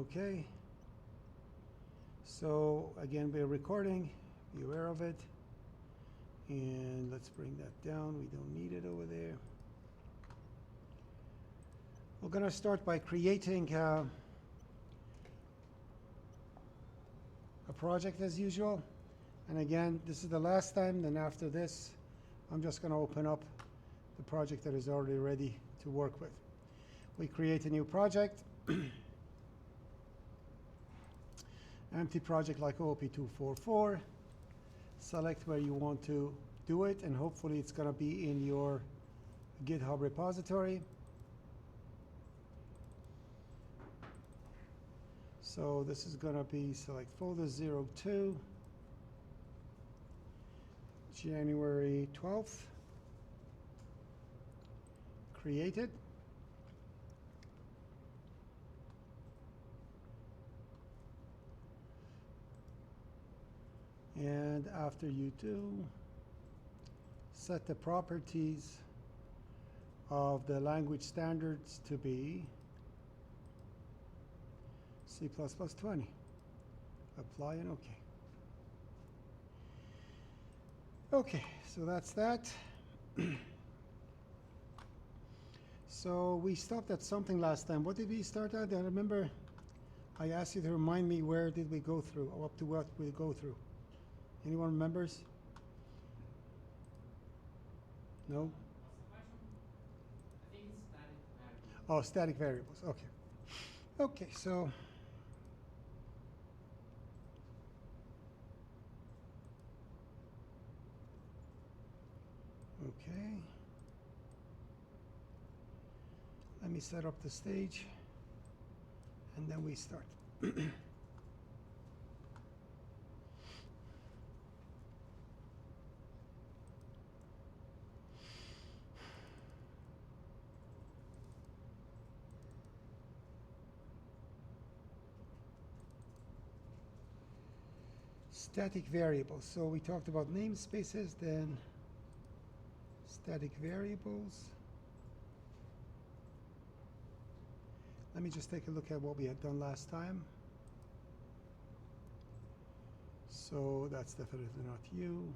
Okay. So again, we're recording. Be aware of it. And let's bring that down. We don't need it over there. We're going to start by creating a project as usual. And again, this is the last time. Then after this, I'm just going to open up the project that is already ready to work with. We create a new project. Empty project like OOP345. Select where you want to do it, and hopefully it's going to be in your GitHub repository. So this is going to be select folder 02, January 12th. Created. And after you do, set the properties of the language standards to be C++ 20. Apply and OK. OK, so that's that. So we stopped at something last time. What did we start at? I remember I asked you to remind me where did we go through, or up to what we go through. Anyone remembers? No? I think it's static variables. Oh, static variables. Okay. Okay, so okay. Let me set up the stage, and then we start. Static variables. So we talked about namespaces, then static variables. Let me just take a look at what we had done last time. So that's definitely not you.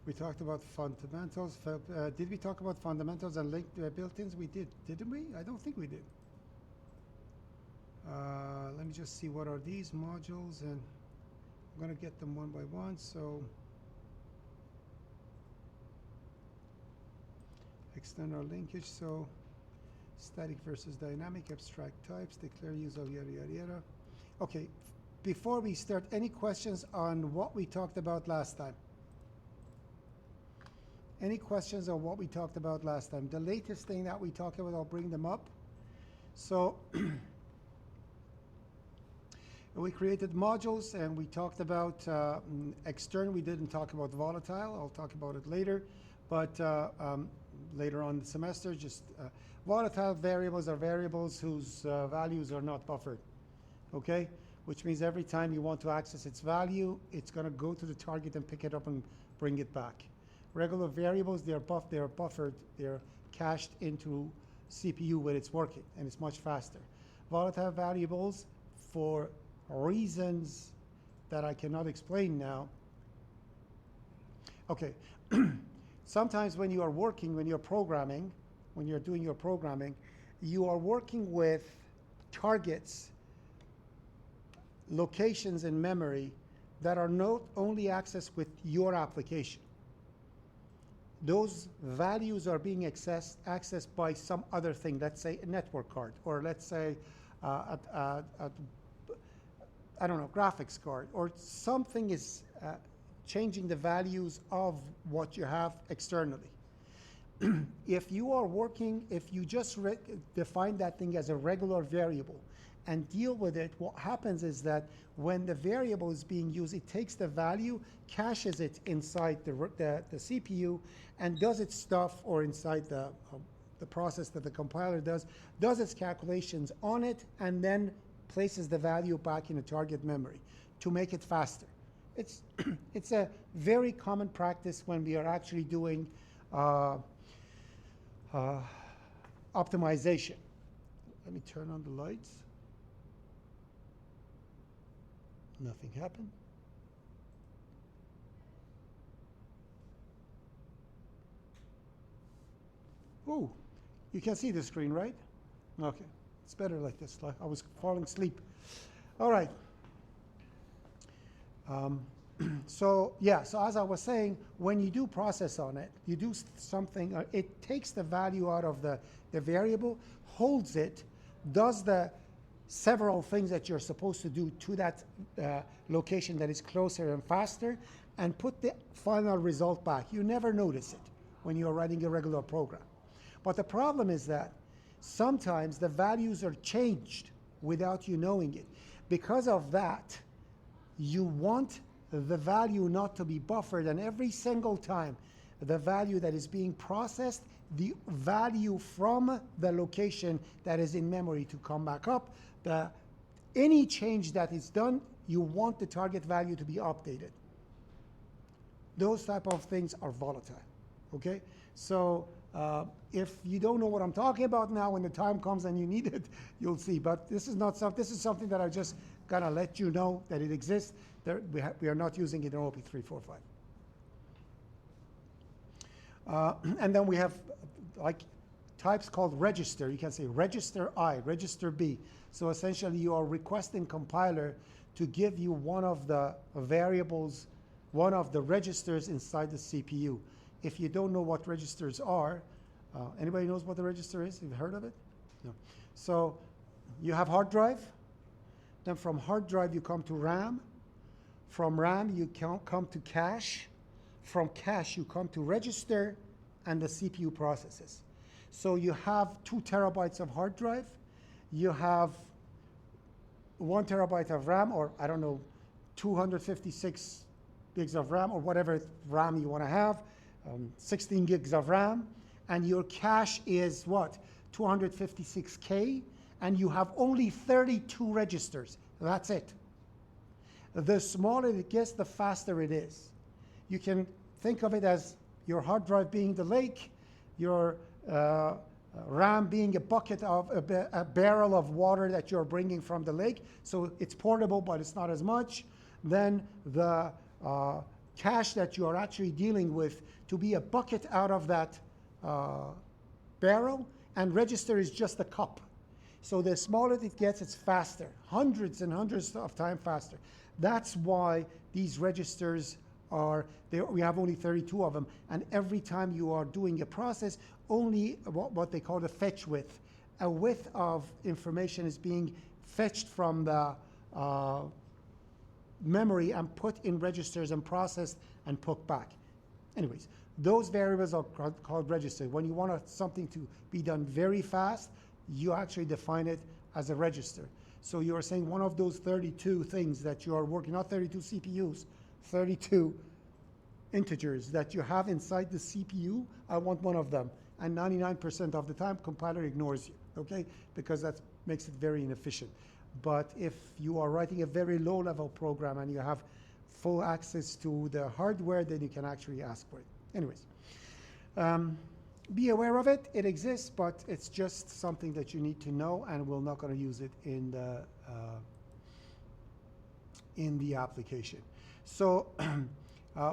We talked about fundamentals. Did we talk about fundamentals and linked built-ins? We did, didn't we? I don't think we did. Let me just see what are these modules, and I'm going to get them one by one. So external linkage. So static versus dynamic, abstract types, declare use of yada yada yada. Okay, before we start, any questions on what we talked about last time? Any questions on what we talked about last time? The latest thing that we talked about, I'll bring them up. So we created modules, and we talked about external. We didn't talk about volatile. I'll talk about it later. But later on in the semester, just volatile variables are variables whose values are not buffered. Okay? Which means every time you want to access its value, it's going to go to the target and pick it up and bring it back. Regular variables, they're buffered, they're cached into CPU when it's working, and it's much faster. Volatile variables, for reasons that I cannot explain now. Okay, sometimes when you are working, when you're programming, when you're doing your programming, you are working with targets, locations in memory that are not only accessed with your application. Those values are being accessed by some other thing, let's say a network card, or let's say I don't know, graphics card, or something is changing the values of what you have externally. If you are working, if you just define that thing as a regular variable and deal with it, what happens is that when the variable is being used, it takes the value, caches it inside the CPU, and does its stuff, or inside the process that the compiler does its calculations on it, and then places the value back in the target memory to make it faster. It's, it's a very common practice when we are actually doing optimization. Let me turn on the lights. Nothing happened. Ooh, you can see the screen, right? Okay, it's better like this. Like I was falling asleep. All right. So as I was saying, when you do process on it, you do something, it takes the value out of the variable, holds it, does the several things that you're supposed to do to that location that is closer and faster, and put the final result back. You never notice it when you're writing a regular program. But the problem is that sometimes the values are changed without you knowing it. Because of that, you want the value not to be buffered, and every single time the value that is being processed, the value from the location that is in memory to come back up. Any change that is done, you want the target value to be updated. Those type of things are volatile, okay? So if you don't know what I'm talking about now, when the time comes and you need it, you'll see. But this is not something. This is something that I just gotta let you know that it exists. We are not using it in OOP345. And then we have like types called register. You can say register I, register B. So essentially, you are requesting compiler to give you one of the variables, one of the registers inside the CPU. If you don't know what registers are, anybody knows what the register is? You've heard of it? No. So you have hard drive. Then from hard drive, you come to RAM. From RAM, you come to cache. From cache, you come to register, and the CPU processes. So you have 2 terabytes of hard drive. You have 1 terabyte of RAM, or I don't know, 256 gigs of RAM, or whatever RAM you want to have, 16 gigs of RAM, and your cache is what? 256K, and you have only 32 registers. That's it. The smaller it gets, the faster it is. You can think of it as your hard drive being the lake, your RAM being a bucket of a barrel of water that you're bringing from the lake. So it's portable, but it's not as much. Then the cache that you are actually dealing with to be a bucket out of that barrel, and register is just a cup. So the smaller it gets, it's faster, hundreds and hundreds of times faster. That's why these registers are there. We have only 32 of them, and every time you are doing a process, only what they call the fetch width. A width of information is being fetched from the memory and put in registers and processed and put back. Anyways, those variables are called registers. When you want something to be done very fast, you actually define it as a register. So you are saying one of those 32 things that you are working, not 32 CPUs, 32 integers that you have inside the CPU, I want one of them. And 99% of the time, compiler ignores you, okay? Because that makes it very inefficient. But if you are writing a very low-level program and you have full access to the hardware, then you can actually ask for it. Anyways, be aware of it. It exists, but it's just something that you need to know, and we're not going to use it in the application. So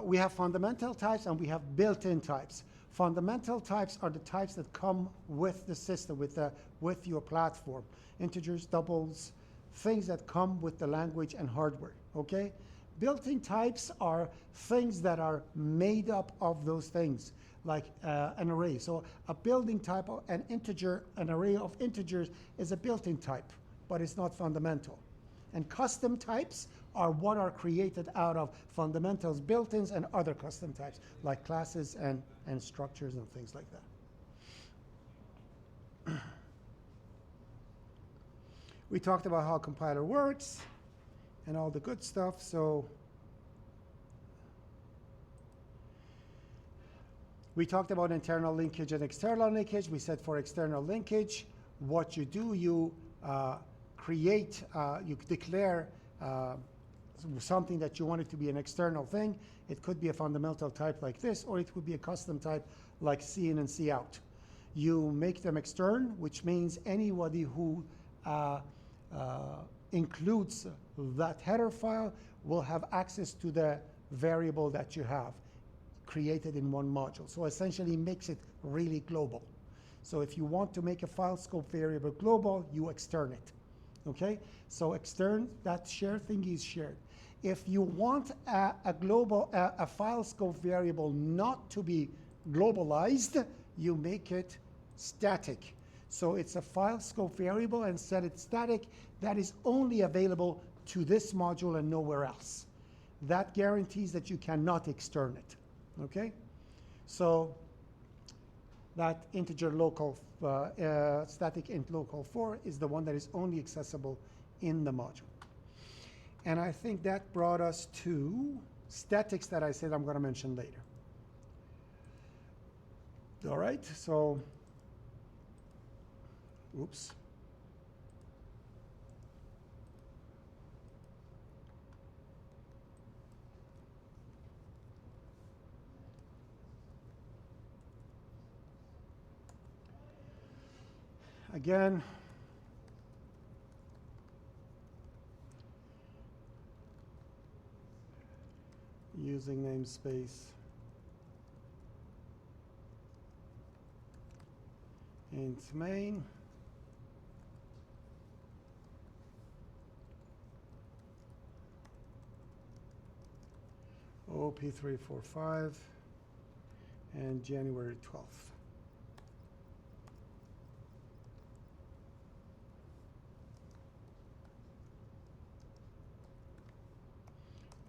we have fundamental types and we have built-in types. Fundamental types are the types that come with the system, with your platform. Integers, doubles, things that come with the language and hardware, okay? Built-in types are things that are made up of those things, like an array. So a building type, an integer, an array of integers is a built-in type, but it's not fundamental. And custom types are what are created out of fundamentals, built-ins, and other custom types, like classes and structures and things like that. We talked about how compiler works and all the good stuff. So we talked about internal linkage and external linkage. We said for external linkage, what you do, you create, you declare something that you want it to be an external thing. It could be a fundamental type like this, or it could be a custom type like C in and C out. You make them extern, which means anybody who includes that header file will have access to the variable that you have created in one module. So essentially makes it really global. So if you want to make a file scope variable global, you extern it. Okay? So extern, that shared thing is shared. If you want a file scope variable not to be globalized, you make it static. So it's a file scope variable and set it static. That is only available to this module and nowhere else. That guarantees that you cannot extern it. Okay? So that integer local, static int local 4 is the one that is only accessible in the module. And I think that brought us to statics that I said I'm going to mention later. All right, so, oops. Again, using namespace int main. OOP345 and January 12th.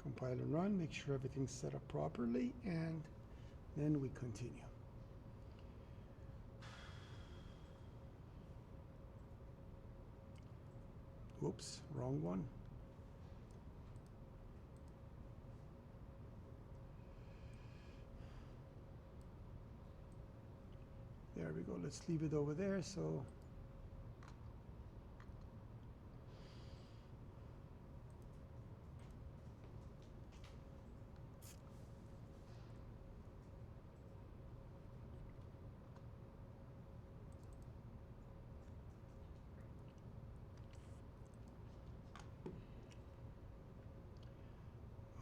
Compile and run, make sure everything's set up properly, and then we continue. Oops, wrong one. There we go, let's leave it over there, so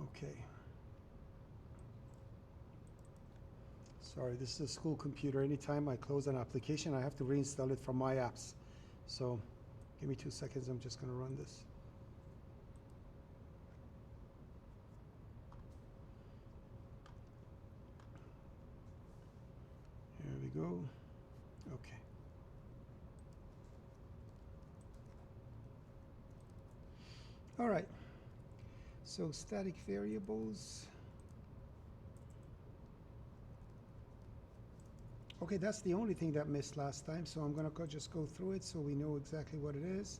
okay. Sorry, this is a school computer. Anytime I close an application, I have to reinstall it from my apps. So give me 2 seconds, I'm just going to run this. Here we go. Okay. All right. So static variables. Okay, that's the only thing that missed last time, so I'm going to just go through it so we know exactly what it is.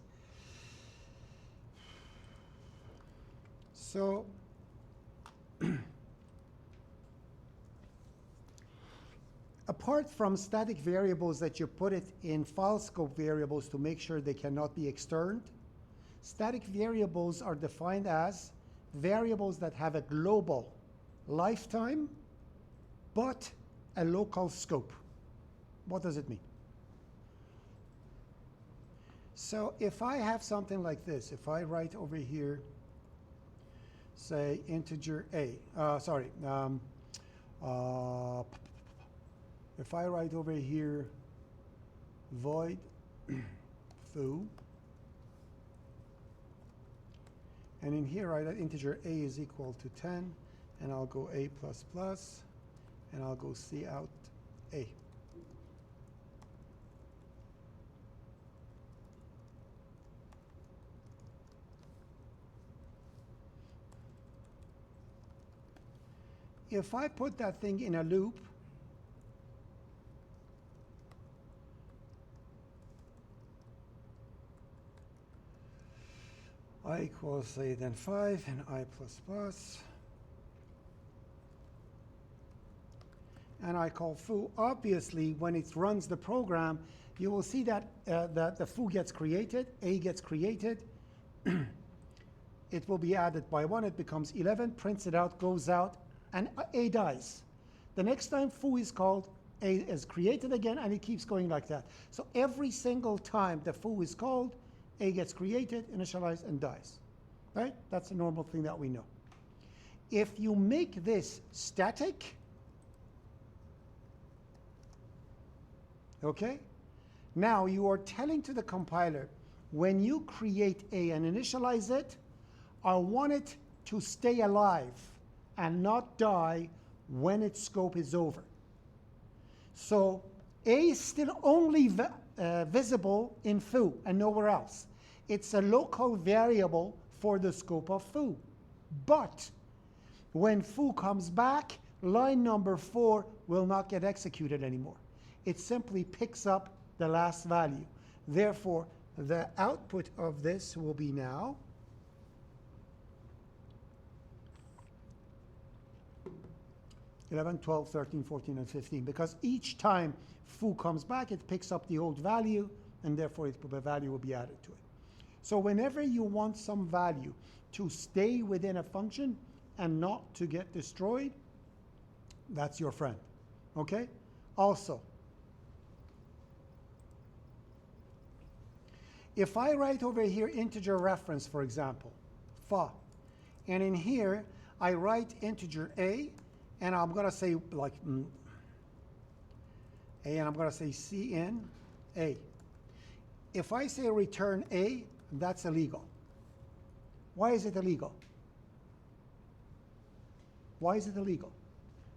So apart from static variables that you put it in file scope variables to make sure they cannot be externed, static variables are defined as variables that have a global lifetime but a local scope. What does it mean? So if I have something like this, if I write over here, say integer a, if I write over here void foo, and in here I write integer a is equal to 10, and I'll go a plus plus, and I'll go C out a. If I put that thing in a loop, I equals, say, then 5 and I plus plus, and I call foo, obviously when it runs the program, you will see that, that the foo gets created, A gets created. It will be added by 1, it becomes 11, prints it out, goes out, and A dies. The next time foo is called, A is created again, and it keeps going like that. So every single time the foo is called, A gets created, initialized, and dies. Right? That's a normal thing that we know. If you make this static, okay, now you are telling to the compiler, when you create A and initialize it, I want it to stay alive and not die when its scope is over. So A is still only visible in foo and nowhere else. It's a local variable for the scope of foo. But when foo comes back, line number 4 will not get executed anymore. It simply picks up the last value. Therefore, the output of this will be now 11, 12, 13, 14, and 15. Because each time foo comes back, it picks up the old value, and therefore the value will be added to it. So whenever you want some value to stay within a function and not to get destroyed, that's your friend. Okay? Also, if I write over here integer reference, for example, fa, and in here I write integer A, and I'm going to say like A, and I'm going to say cn A. If I say return A, that's illegal. Why is it illegal? Why is it illegal?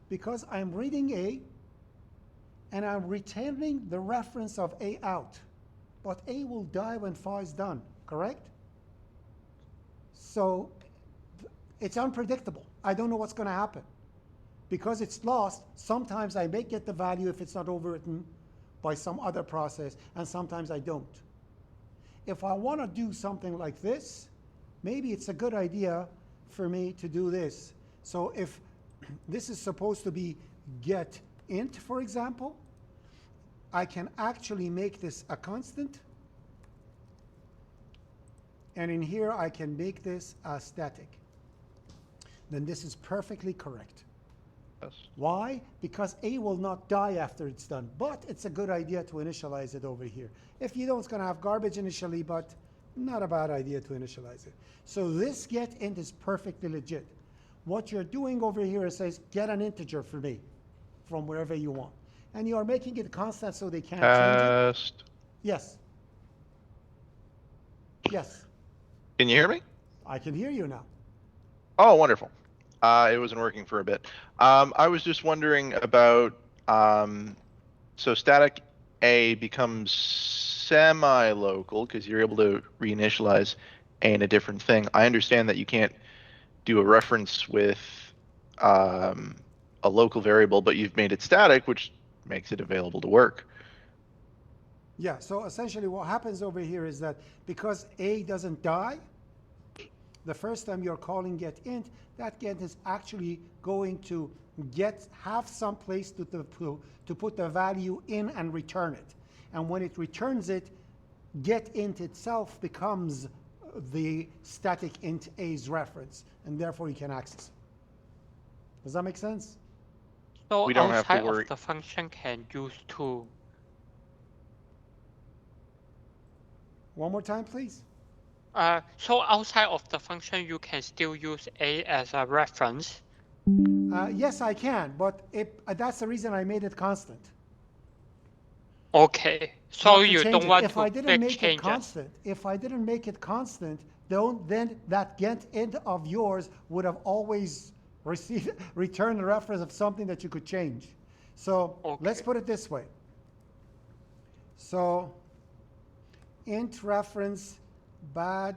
Because I'm reading A, and I'm returning the reference of A out. But A will die when fa is done, correct? So it's unpredictable. I don't know what's going to happen. Because it's lost, sometimes I may get the value if it's not overwritten by some other process, and sometimes I don't. If I want to do something like this, maybe it's a good idea for me to do this. So if this is supposed to be get int, for example, I can actually make this a constant. And in here, I can make this a static. Then this is perfectly correct. Yes. Why? Because A will not die after it's done. But it's a good idea to initialize it over here. If you don't, it's going to have garbage initially, but not a bad idea to initialize it. So this get int is perfectly legit. What you're doing over here is says, get an integer for me from wherever you want. And you are making it constant so they can't change it. Test. Yes. Yes. Can you hear me? I can hear you now. Oh, wonderful. It wasn't working for a bit. I was just wondering about, so static A becomes semi-local because you're able to reinitialize A in a different thing. I understand that you can't do a reference with a local variable, but you've made it static, which makes it available to work. Yeah, so essentially what happens over here is that because A doesn't die, the first time you're calling get int, that get is actually going to have some place to put the value in and return it. And when it returns it, get int itself becomes the static int A's reference, and therefore you can access it. Does that make sense? So We don't have to outside worry. of the function can use to. One more time, please. So outside of the function, you can still use A as a reference. Yes, I can, but that's the reason I made it constant. Okay. So Not to you change don't it. want if to I didn't make make changes. it constant, if I didn't make it constant, then that get int of yours would have always returned the reference of something that you could change. So let's Okay. put it this way. So int reference bad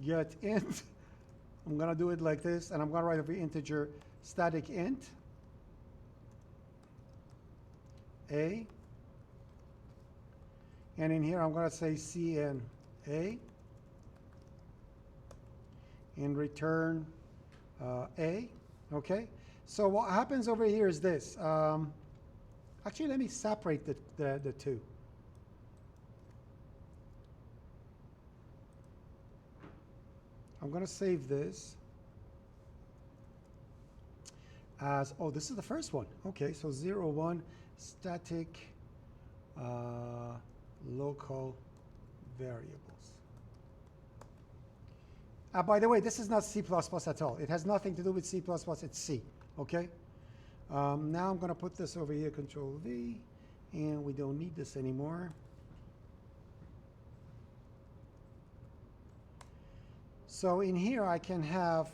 get int. I'm gonna do it like this, and I'm gonna write over integer static int A. And in here, I'm going to say cn A in return A. Okay. So what happens over here is this. Actually, let me separate the two. I'm going to save this as, oh, this is the first one. Okay, so 0, 1, static local variables. By the way, this is not C++ at all. It has nothing to do with C++, it's C, okay? Now I'm going to put this over here, Control V, and we don't need this anymore. So in here I can have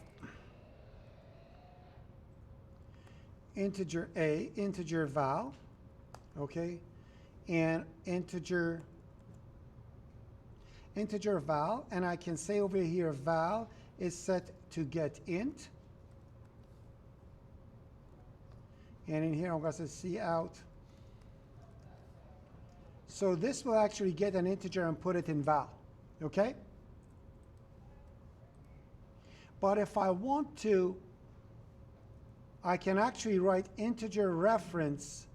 integer A, integer val, okay, and integer val, and I can say over here val is set to get int, and in here I'm going to say cout. So this will actually get an integer and put it in val, okay? But if I want to, I can actually write integer reference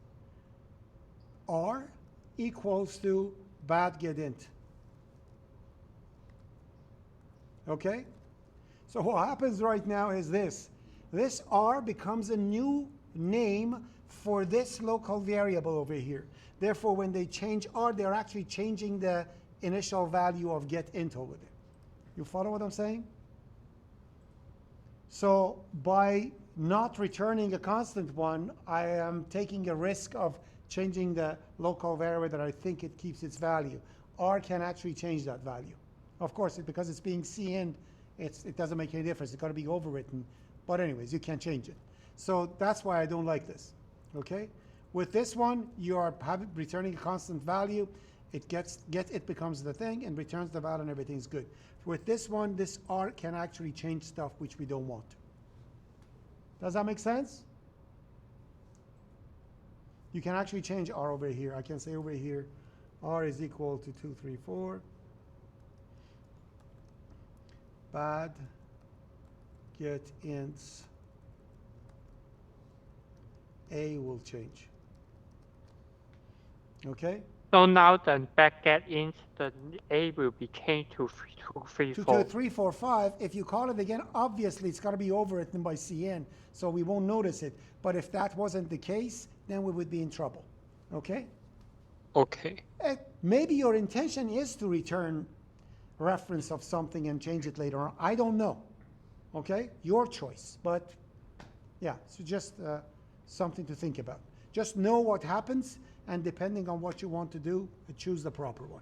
r equals to bad get int. Okay? So what happens right now is this. This r becomes a new name for this local variable over here. Therefore, when they change r, they're actually changing the initial value of get int over there. You follow what I'm saying? So by not returning a constant one, I am taking a risk of changing the local variable that I think it keeps its value. R can actually change that value. Of course, because it's being cin, it doesn't make any difference. It's got to be overwritten. But anyways, you can change it. So that's why I don't like this. Okay? With this one, you are returning a constant value. It becomes the thing and returns the value and everything's good. With this one, this R can actually change stuff which we don't want to. Does that make sense? You can actually change R over here. I can say over here, R is equal to 234. Bad get ints A will change. Okay? So now the backget int, the A will be changed to 234. 22345. If you call it again, obviously it's got to be overwritten by cin, so we won't notice it. But if that wasn't the case, then we would be in trouble. Okay? Okay. Maybe your intention is to return reference of something and change it later on. I don't know. Okay? Your choice. But yeah, so just something to think about. Just know what happens, and depending on what you want to do, choose the proper one.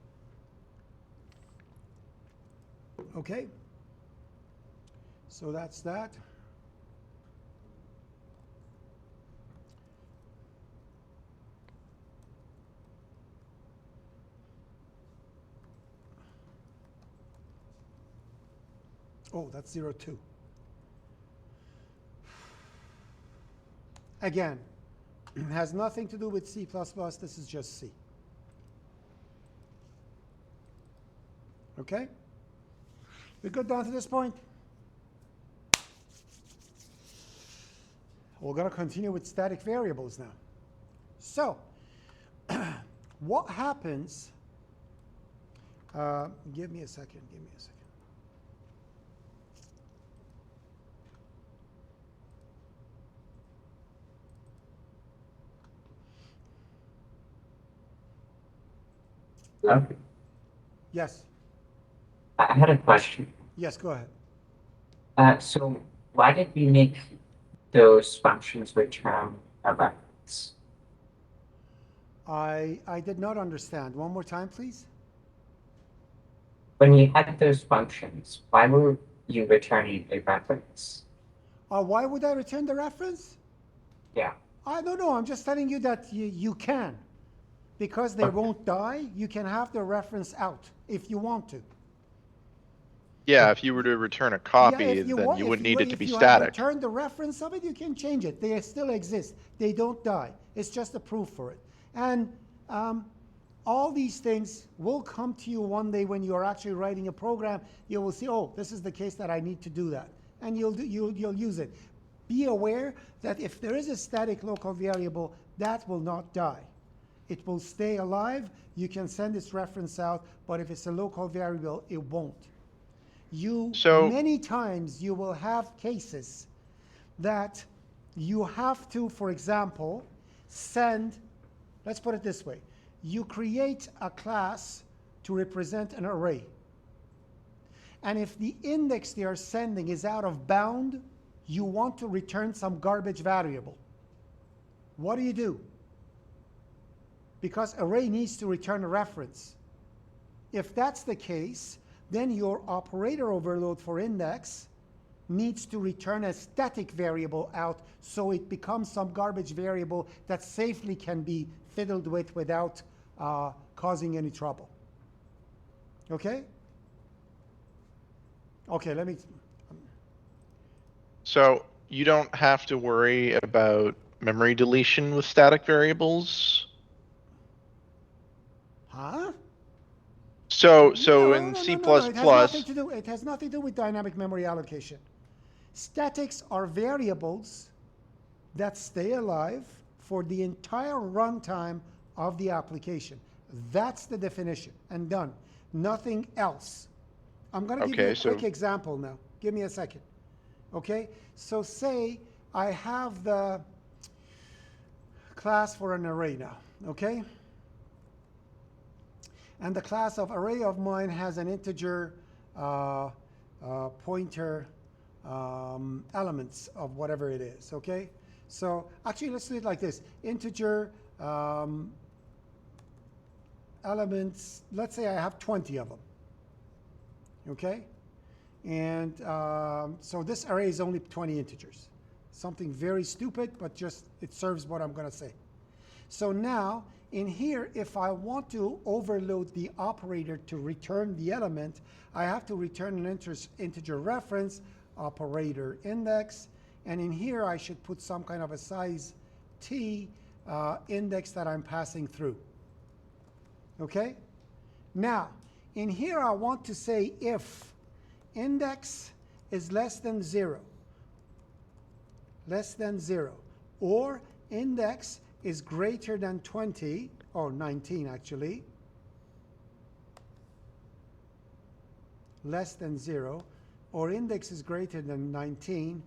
Okay? So that's that. Oh, that's 02. Again, has nothing to do with C++. This is just C. Okay? We good down to this point? We're going to continue with static variables now. So, what happens? Give me a second. Give me a second. Okay. Yes. I had a question. Yes, go ahead. So why did we make those functions return a reference? I did not understand. One more time, please. When you had those functions, why were you returning a reference? Why would I return the reference? Yeah. I don't know. I'm just telling you that you can. Because they won't die, you can have the reference out if you want to. Yeah, if you were to return a copy, then you wouldn't need it to be static. If you return the reference of it, you can change it. They still exist. They don't die. It's just a proof for it. And all these things will come to you one day when you're actually writing a program. You will see, oh, this is the case that I need to do that. And you'll use it. Be aware that if there is a static local variable, that will not die. It will stay alive. You can send its reference out, but if it's a local variable, it won't. Many times you will have cases that you have to, for example, send, let's put it this way. You create a class to represent an array. And if the index they are sending is out of bound, you want to return some garbage variable. What do? Because array needs to return a reference. If that's the case, then your operator overload for index needs to return a static variable out so it becomes some garbage variable that safely can be fiddled with without causing any trouble. Okay? Okay, let me. So you don't have to worry about memory deletion with static variables? Huh? So No, in no, C++, no, no, no. It has nothing to do. It has nothing to do with dynamic memory allocation. Statics are variables that stay alive for the entire runtime of the application. That's the definition, and done. Nothing else. I'm going to give you a quick example now. Give me a second. Okay? So say I have the class for an array now. Okay? And the class of array of mine has an integer pointer elements of whatever it is. Okay? So actually, let's do it like this. Integer elements, let's say I have 20 of them. Okay? And so this array is only 20 integers. Something very stupid, but just it serves what I'm going to say. So now, in here, if I want to overload the operator to return the element, I have to return an integer reference, operator index, and in here I should put some kind of a size t index that I'm passing through. Okay? Now, in here I want to say if index is less than 0, or index is greater than 20, or 19 actually, less than 0, or index is greater than 19,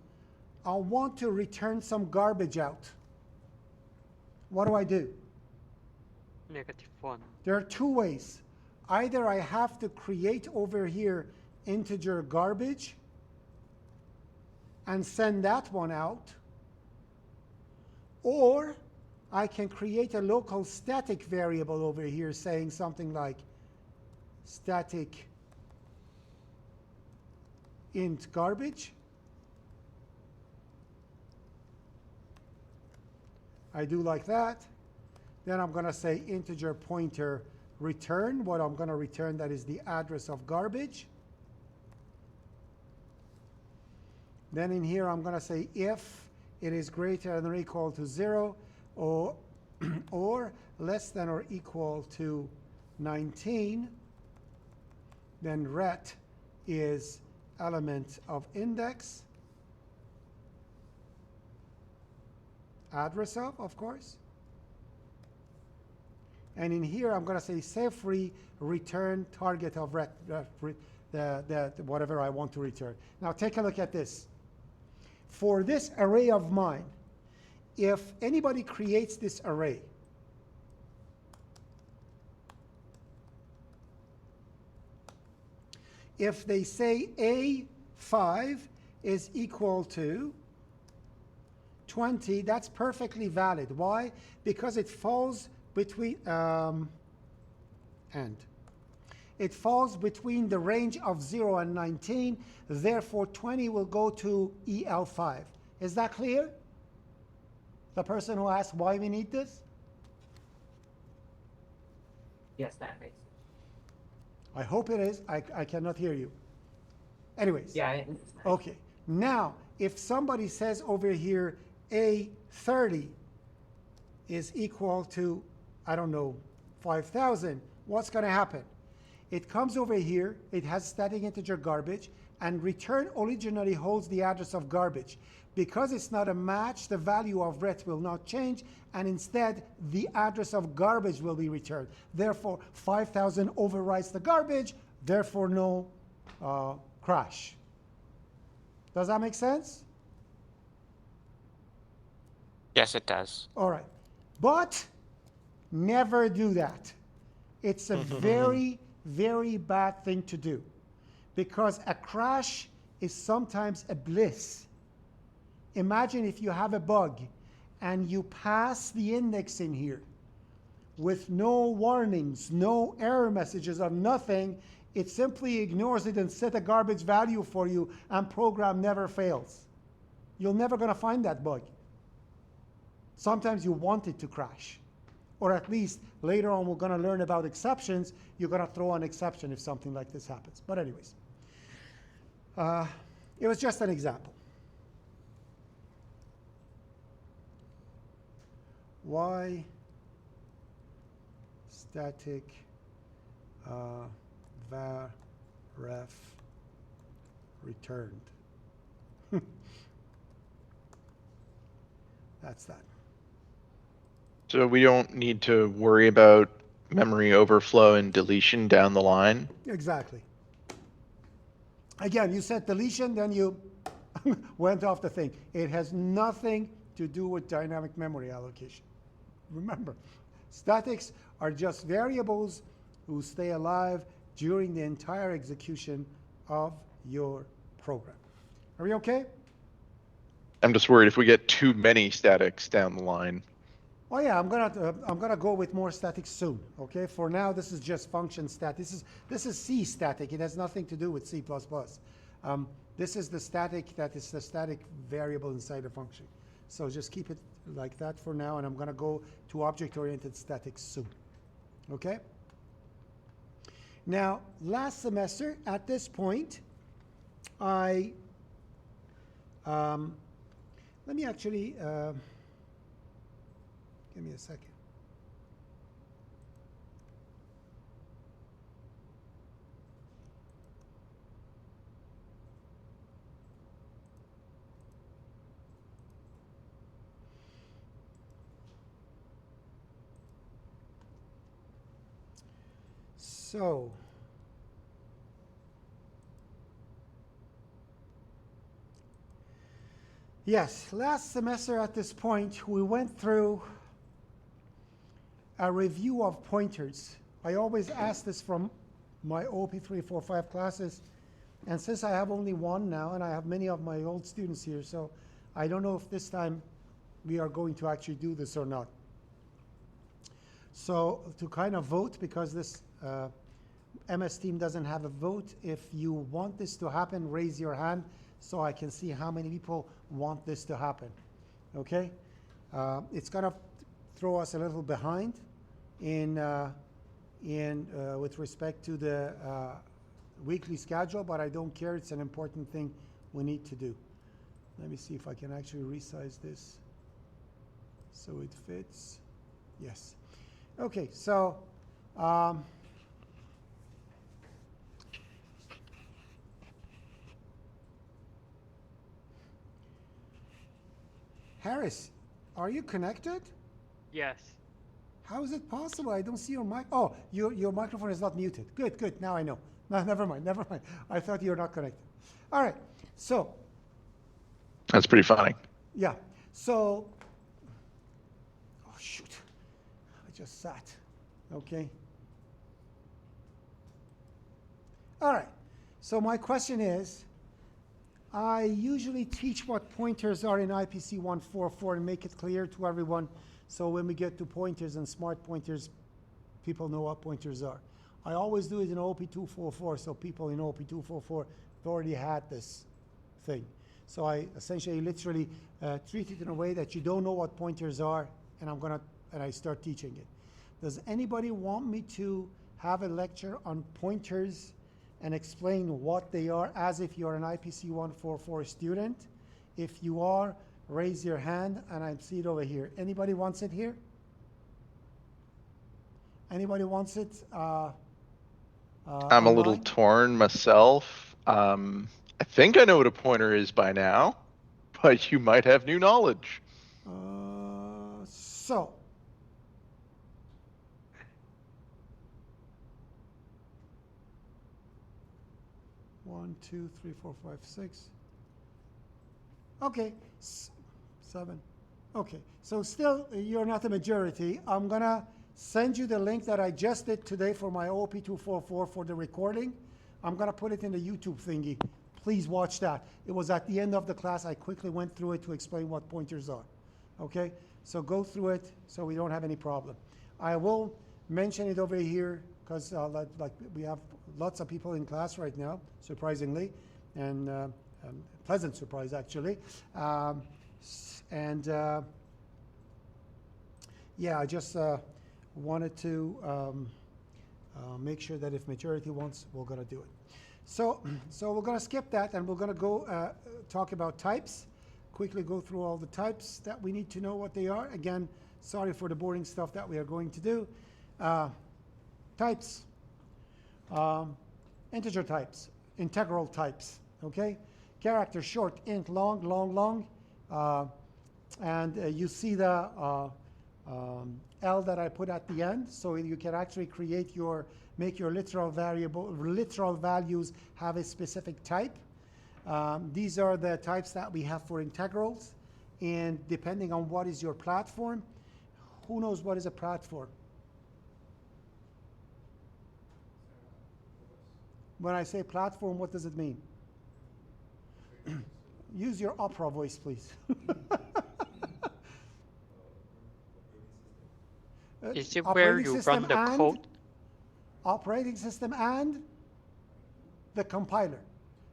I want to return some garbage out. What do? -1. There are two ways. Either I have to create over here integer garbage and send that one out, or I can create a local static variable over here saying something like static int garbage. I do like that. Then I'm going to say integer pointer return. What I'm going to return, that is the address of garbage. Then in here I'm going to say if it is greater than or equal to 0, or less than or equal to 19, then ret is element of index, address of course. And in here I'm going to say safely return target of ret, whatever I want to return. Now take a look at this. For this array of mine, if anybody creates this array, if they say A5 is equal to 20, that's perfectly valid. Why? Because it falls between, it falls between the range of 0 and 19, therefore 20 will go to EL5. Is that clear? The person who asked why we need this? Yes, that makes sense. I hope it is. I cannot hear you. Anyways. Yeah. Okay. Now, if somebody says over here A30 is equal to, I don't know, 5,000, what's going to happen? It comes over here, it has static integer garbage, and return originally holds the address of garbage. Because it's not a match, the value of ret will not change, and instead the address of garbage will be returned. Therefore, 5,000 overwrites the garbage, therefore no crash. Does that make sense? Yes, it does. All right. But never do that. It's a very, very bad thing to do, because a crash is sometimes a bliss. Imagine if you have a bug and you pass the index in here with no warnings, no error messages, or nothing. It simply ignores it and set a garbage value for you, and program never fails. You're never going to find that bug. Sometimes you want it to crash. Or at least later on we're going to learn about exceptions. You're going to throw an exception if something like this happens. But anyways, it was just an example. Why static var ref returned? That's that. So we don't need to worry about memory overflow and deletion down the line. Exactly. Again, you said deletion, then you went off the thing. It has nothing to do with dynamic memory allocation. Remember, statics are just variables who stay alive during the entire execution of your program. Are we okay? I'm just worried if we get too many statics down the line. Oh yeah, I'm gonna go with more statics soon. Okay, for now this is just function stat. This is C static. It has nothing to do with C++. This is the static that is the static variable inside a function. So just keep it like that for now, and I'm gonna go to object-oriented statics soon. Okay. Now, last semester at this point, let me actually. Give me a second. So, yes, last semester at this point, we went through a review of pointers. I always ask this from my OOP345 classes, and since I have only one now, and I have many of my old students here, so I don't know if this time we are going to actually do this or not. So to kind of vote, because this MS team doesn't have a vote, if you want this to happen, raise your hand so I can see how many people want this to happen. Okay? It's going to throw us a little behind with respect to the weekly schedule, but I don't care. It's an important thing we need to do. Let me see if I can actually resize this so it fits. Yes. Okay, so Harris, are you connected? Yes. How is it possible? I don't see your mic. Oh, your microphone is not muted. Good, good. Now I know. No, never mind, never mind. I thought you were not connected. All right. So. That's pretty funny. Yeah. So. Oh, shoot. I just sat. Okay. All right. So my question is, I usually teach what pointers are in IPC 144 and make it clear to everyone. So when we get to pointers and smart pointers, people know what pointers are. I always do it in OOP244, so people in OOP244 have already had this thing. So I essentially literally treat it in a way that you don't know what pointers are, and I start teaching it. Does anybody want me to have a lecture on pointers and explain what they are as if you're an IPC 144 student? If you are, raise your hand, and I see it over here. Anybody wants it here? Anybody wants it? I'm online? a little torn myself. I think I know what a pointer is by now, but you might have new knowledge. So, 1, 2, 3, 4, 5, 6. Okay, 7. Okay, so still you're not a majority. I'm gonna send you the link that I just did today for my OOP345 for the recording. I'm gonna put it in the YouTube thingy. Please watch that. It was at the end of the class. I quickly went through it to explain what pointers are. Okay, so go through it so we don't have any problem. I will mention it over here because like we have lots of people in class right now, surprisingly, and pleasant surprise actually. Yeah, I just wanted to make sure that if majority wants, we're gonna do it. So we're gonna skip that and we're gonna go talk about types. Quickly go through all the types that we need to know what they are. Again, sorry for the boring stuff that we are going to do. Types, integer types, integral types, okay? Character, short, int, long, long, long. And you see the L that I put at the end, so you can actually create make your literal values have a specific type. These are the types that we have for integrals, and depending on what is your platform, who knows what is a platform? When I say platform, what does it mean? Use your opera voice, please. Is it where you run the code? Operating system and the compiler.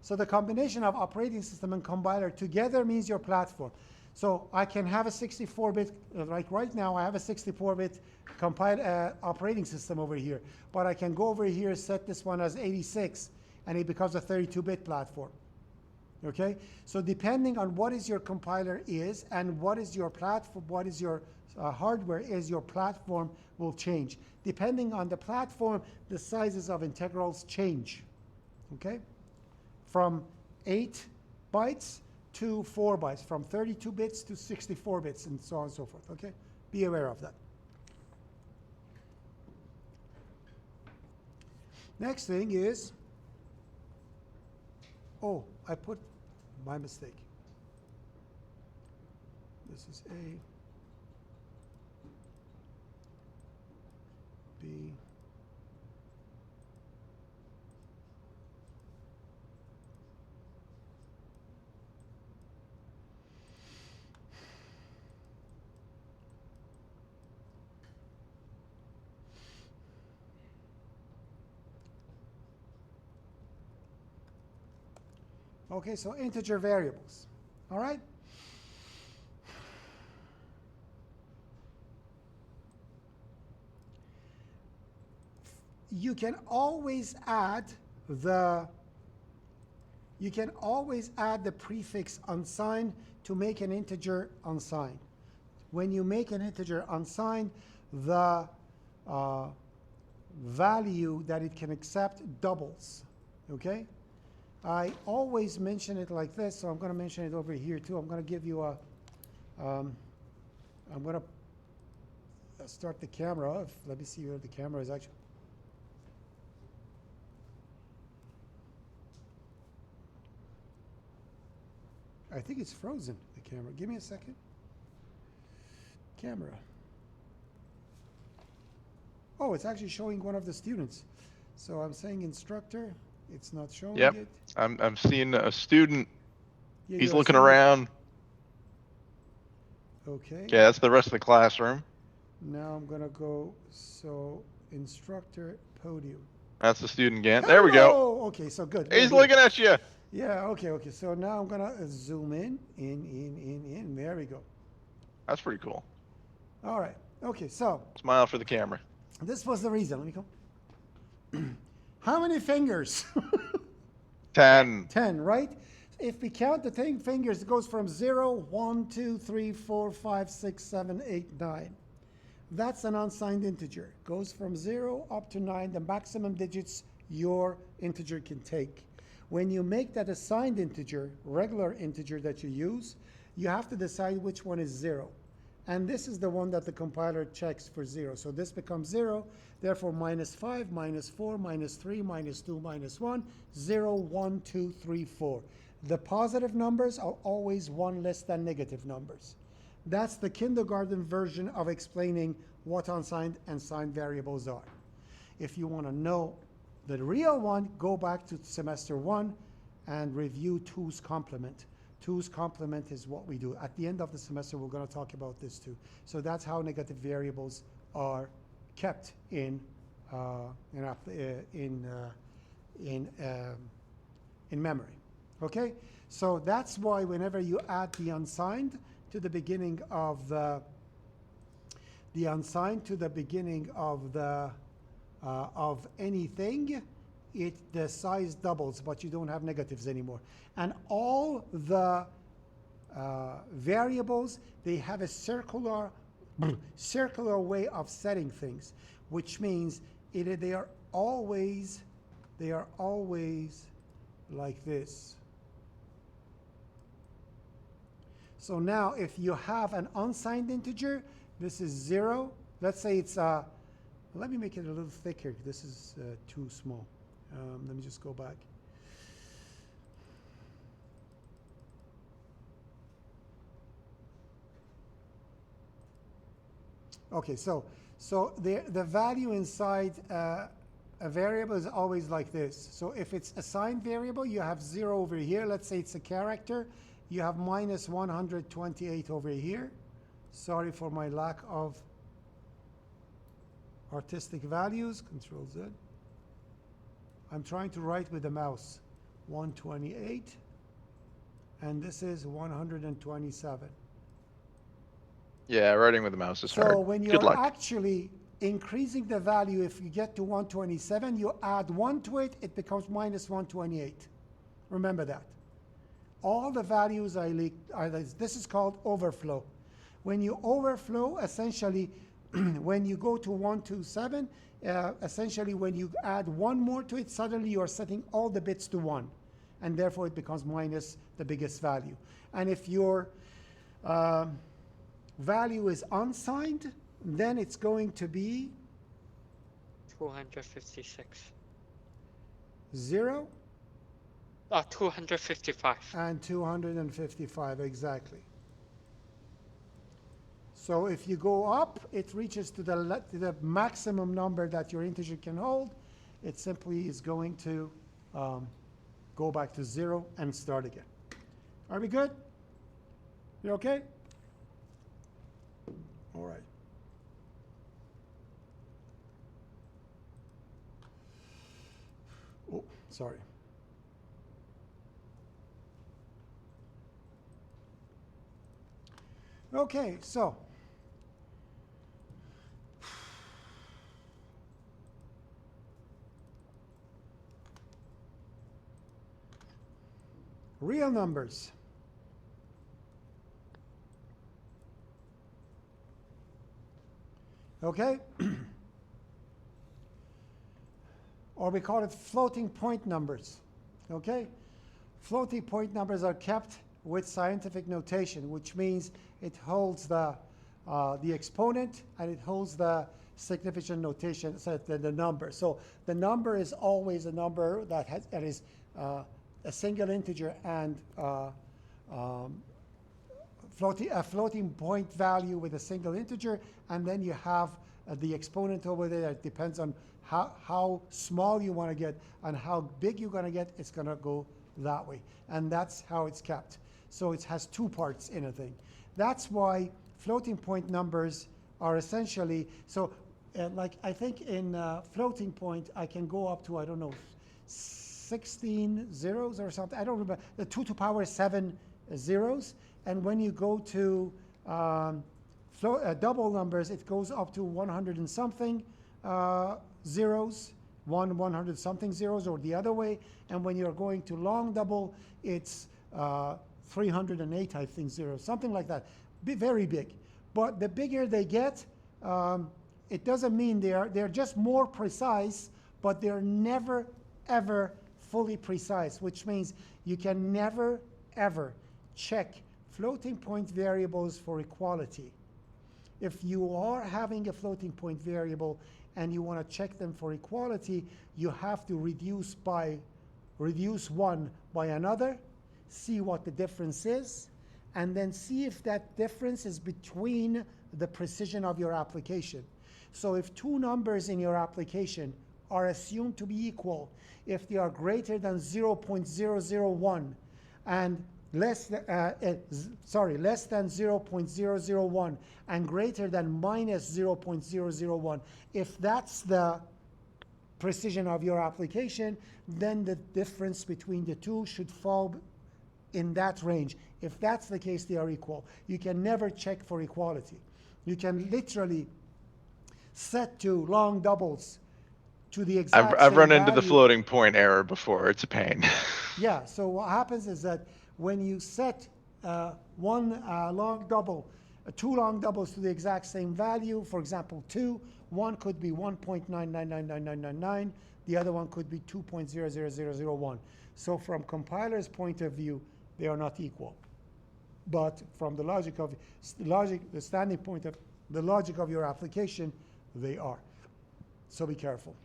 So the combination of operating system and compiler together means your platform. So I can have a 64-bit, like right now I have a 64-bit operating system over here. But I can go over here, set this one as 86, and it becomes a 32-bit platform. Okay? So depending on what is your compiler is and what is your platform, what is your hardware is, your platform will change. Depending on the platform, the sizes of integrals change. Okay? From 8 bytes to 4 bytes, from 32 bits to 64 bits, and so on and so forth. Okay? Be aware of that. Next thing is, oh, I put my mistake. This is A, B, okay, so integer variables. All right? You can always add the prefix unsigned to make an integer unsigned. When you make an integer unsigned, the value that it can accept doubles. Okay? I always mention it like this, so I'm going to mention it over here too. I'm going to give you a, I'm going to start the camera off. Let me see where the camera is actually. I think it's frozen, the camera. Give me a second. Camera. Oh, it's actually showing one of the students. So I'm saying instructor. It's not showing it. I'm seeing a student. Yeah, He's you're looking seeing it. around. Okay. Yeah, that's the rest of the classroom. Now I'm gonna go, so instructor podium. That's the student again. There we go. Oh, okay, so good. He's Good. looking at you. Yeah, okay. So now I'm gonna zoom in. There we go. That's pretty cool. All right. Okay, so Smile for the camera. this was the reason. Let me go. How many fingers? 10. 10, right? If we count the 10 fingers, it goes from 0, 1, 2, 3, 4, 5, 6, 7, 8, 9. That's an unsigned integer. Goes from 0 up to 9, the maximum digits your integer can take. When you make that assigned integer, regular integer that you use, you have to decide which one is 0. And this is the one that the compiler checks for 0. So this becomes 0. Therefore, -5, -4, -3, -2, -1, 0, 1, 2, 3, 4. The positive numbers are always one less than negative numbers. That's the kindergarten version of explaining what unsigned and signed variables are. If you want to know the real one, go back to semester 1 and review 2's complement. 2's complement is what we do. At the end of the semester, we're going to talk about this too. So that's how negative variables are kept in memory. Okay, so that's why whenever you add the unsigned to the beginning of the of anything, the size doubles, but you don't have negatives anymore. And all the variables, they have a circular way of setting things, which means they are always like this. So now if you have an unsigned integer, this is 0. Let's say it's let me make it a little thicker. This is too small. Let me just go back. Okay, so the value inside a variable is always like this. So if it's a signed variable, you have 0 over here. Let's say it's a character. You have -128 over here. Sorry for my lack of artistic values. Control Z. I'm trying to write with the mouse. 128. And this is 127. Yeah, writing with the mouse is hard. So when Good you're luck. actually increasing the value, if you get to 127, you add 1 to it, it becomes -128. Remember that. All the values are this is called overflow. When you overflow, essentially, when you go to 127, essentially when you add 1 more to it, suddenly you're setting all the bits to 1. And therefore it becomes minus the biggest value. And if your value is unsigned, then it's going to be 256. 0 255. and 255, exactly. So if you go up, it reaches to the maximum number that your integer can hold. It simply is going to go back to 0 and start again. Are we good? You okay? All right. Oh, sorry. Okay, so real numbers. Okay? Or we call it floating point numbers. Okay? Floating point numbers are kept with scientific notation, which means it holds the exponent and it holds the significant notation, so the number. So the number is always a number that is a single integer and a floating point value with a single integer, and then you have the exponent over there. It depends on how small you want to get and how big you're going to get. It's going to go that way, and that's how it's kept. So it has 2 parts in a thing. That's why floating point numbers are essentially, so like I think in floating point, I can go up to, I don't know, 16 zeros or something. I don't remember, the 2 to the power 7 zeros. And when you go to double numbers, it goes up to 100 and something zeros, 100 something zeros, or the other way. And when you're going to long double, it's 308, I think, zeros, something like that. Very big. But the bigger they get, it doesn't mean they're just more precise, but they're never, ever fully precise, which means you can never, ever check floating point variables for equality. if you are having a floating point variable and you want to check them for equality, you have to reduce one by another, see what the difference is, and then see if that difference is between the precision of your application. So if two numbers in your application are assumed to be equal, if they are greater than 0.001 and less than 0.001 and greater than minus 0.001, if that's the precision of your application, then the difference between the two should fall in that range. If that's the case, they are equal. You can never check for equality. You can literally set to long doubles to the exact I've same run into the value. floating point error before. It's a pain. Yeah, so what happens is that when you set two long doubles to the exact same value, for example, one could be 1.9999999, the other one could be 2.00001. So from compiler's point of view, they are not equal. But from the the standing point of the logic of your application, they are. So be careful.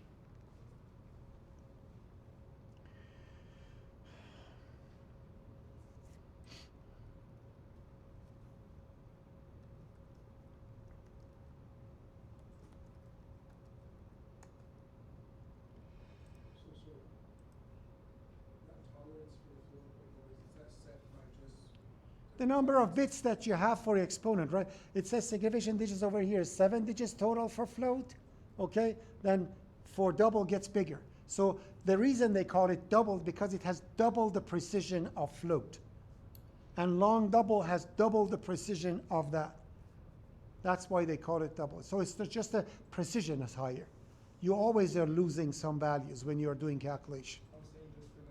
The number of bits that you have for your exponent, right? It says significant digits over here is 7 digits total for float, okay? Then for double gets bigger. So the reason they call it double because it has double the precision of float. And long double has double the precision of that. That's why they call it double. So it's just the precision is higher. You always are losing some values when you're doing calculation. I'm saying just for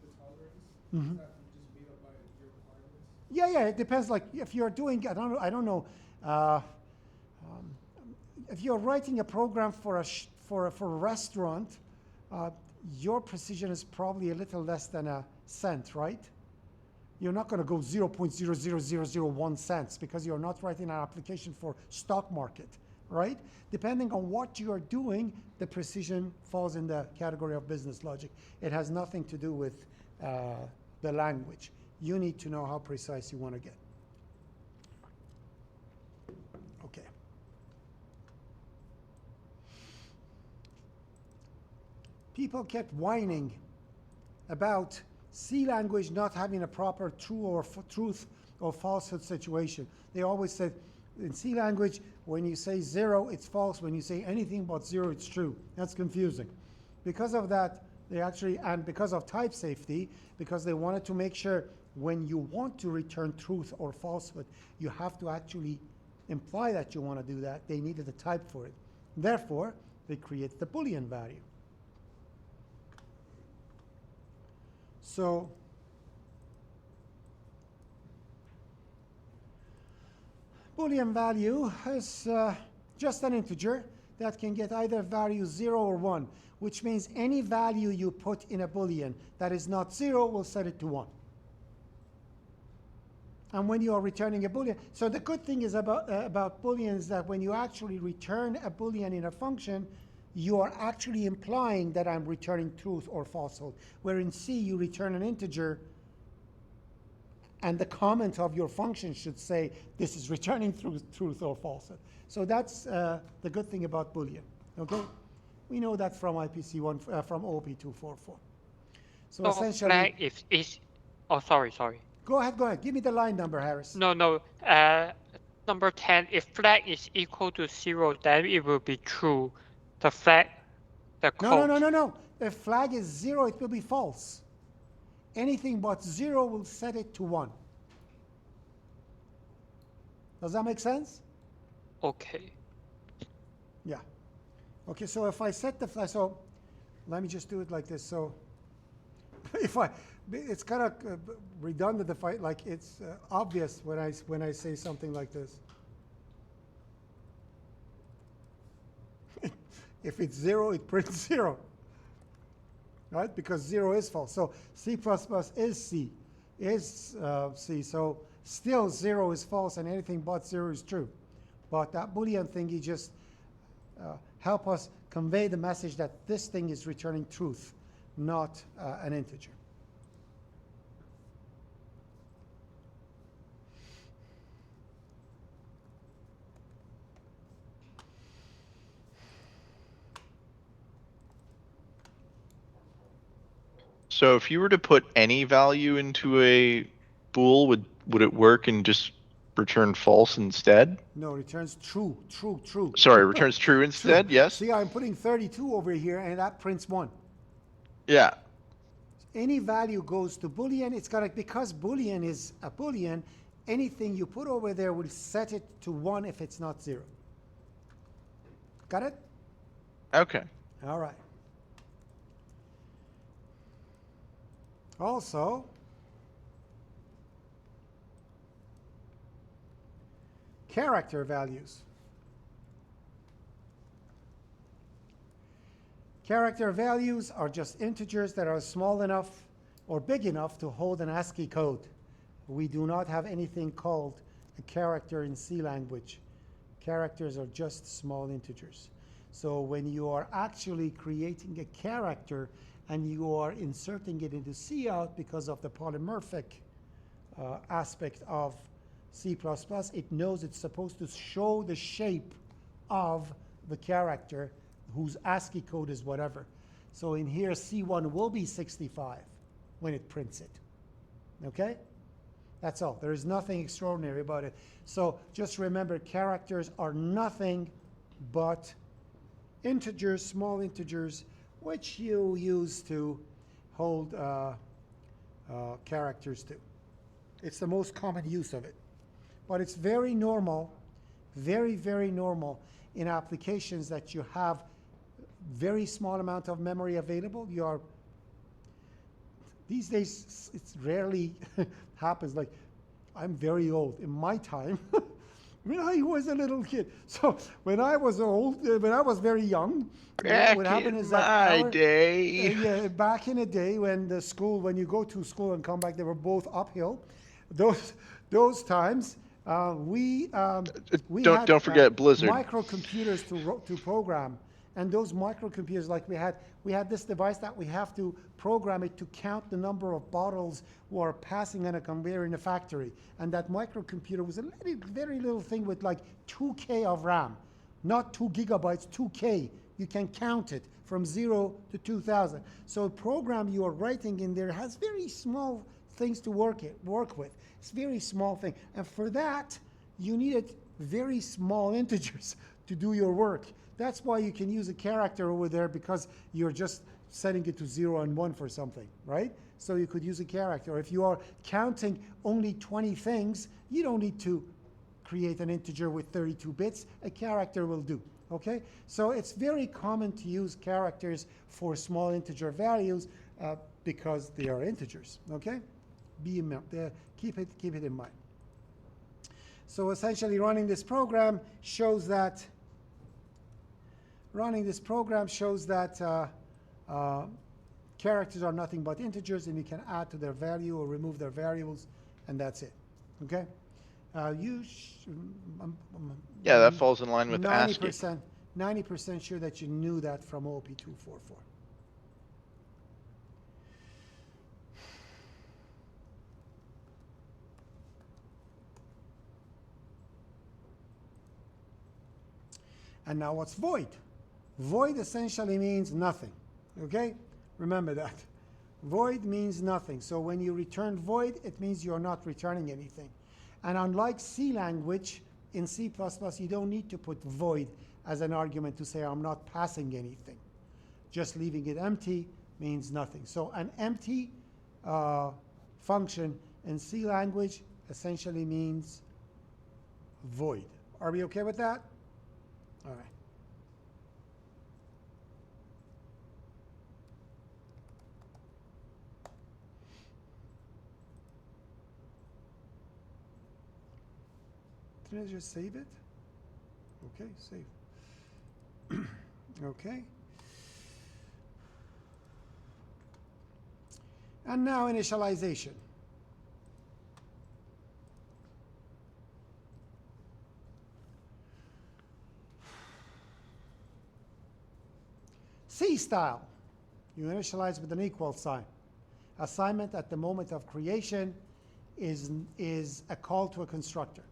the tolerance, Mhm. that just made up by your requirements. Yeah, it depends. Like if you're doing, I don't know, if you're writing a program for a restaurant, your precision is probably a little less than a cent, right? You're not going to go 0.00001 cents because you're not writing an application for stock market, right? Depending on what you are doing, the precision falls in the category of business logic. It has nothing to do with the language. You need to know how precise you want to get. Okay. People kept whining about C language not having a proper truth or falsehood situation. They always said in C language, when you say 0, it's false. When you say anything but 0, it's true. That's confusing. Because of that, they actually, and because of type safety, because they wanted to make sure when you want to return truth or falsehood, you have to actually imply that you want to do that. They needed a type for it. Therefore, they create the Boolean value. So Boolean value is just an integer that can get either value 0 or 1, which means any value you put in a Boolean that is not 0 will set it to 1. And when you are returning a Boolean, so the good thing is about Booleans that when you actually return a Boolean in a function, you are actually implying that I'm returning truth or falsehood. Where in C, you return an integer, and the comment of your function should say, this is returning truth or falsehood. So that's the good thing about Boolean, okay? We know that from from OOP345. So essentially, flag is oh, sorry. Go ahead. Give me the line number, Harris. No. Number 10, if flag is equal to 0, then it will be true. The flag, the code. No. If flag is 0, it will be false. Anything but 0 will set it to 1. Does that make sense? Okay. Yeah. Okay, so if I set the flag, so let me just do it like this. So it's kind of redundant if it's obvious when I say something like this. If it's 0, it prints 0, right? Because 0 is false. So C++ is C. So Still 0 is false and anything but 0 is true. But that Boolean thingy just help us convey the message that this thing is returning truth, not an integer. So if you were to put any value into a bool, would it work and just return false instead? No, returns true, true, true. Sorry, returns true True. instead, yes? See, I'm putting 32 over here, and that prints 1. Yeah. Any value goes to Boolean. It's got to, because Boolean is a Boolean, anything you put over there will set it to 1 if it's not 0. Got it? Okay. All right. Also, character values. Character values are just integers that are small enough or big enough to hold an ASCII code. We do not have anything called a character in C language. Characters are just small integers. So when you are actually creating a character and you are inserting it into Cout because of the polymorphic aspect of C++, it knows it's supposed to show the shape of the character whose ASCII code is whatever. So in here, C1 will be 65 when it prints it. Okay? That's all. There is nothing extraordinary about it. So just remember, characters are nothing but integers, small integers, which you use to hold characters to. It's the most common use of it. But it's very normal, very, very normal in applications that you have very small amount of memory available. These days, it rarely happens. Like, I'm very old. In my time, when I was a little kid. So when I was old, when I was very young, what happened is that my day. yeah, back in the day when when you go to school and come back, they were both uphill. Those times, we had, don't forget Blizzard. microcomputers to program. And those microcomputers, like we had this device that we have to program it to count the number of bottles who are passing on a conveyor in a factory. And that microcomputer was a very little thing with like 2K of RAM, not 2 gigabytes, 2K. You can count it from 0 to 2000. So a program you are writing in there has very small things to work with. It's very small thing. And for that, you needed very small integers to do your work. That's why you can use a character over there, because you're just setting it to 0 and 1 for something, right? So you could use a character. If you are counting only 20 things, you don't need to create an integer with 32 bits. A character will do, okay? So it's very common to use characters for small integer values because they are integers, okay? Keep it in mind. So essentially running this program shows that characters are nothing but integers, and you can add to their value or remove their variables, and that's it. Okay? Yeah, that falls in line with ASCII. 90% sure that you knew that from OOP345. And now what's void? Void essentially means nothing, okay? Remember that. Void means nothing. So when you return void, it means you're not returning anything. And unlike C language, in C++, you don't need to put void as an argument to say I'm not passing anything. Just leaving it empty means nothing. So an empty function in C language essentially means void. Are we okay with that? All right. Did I just save it? Okay, save. Okay. And now initialization. C style, you initialize with an equal sign. Assignment at the moment of creation is a call to a constructor.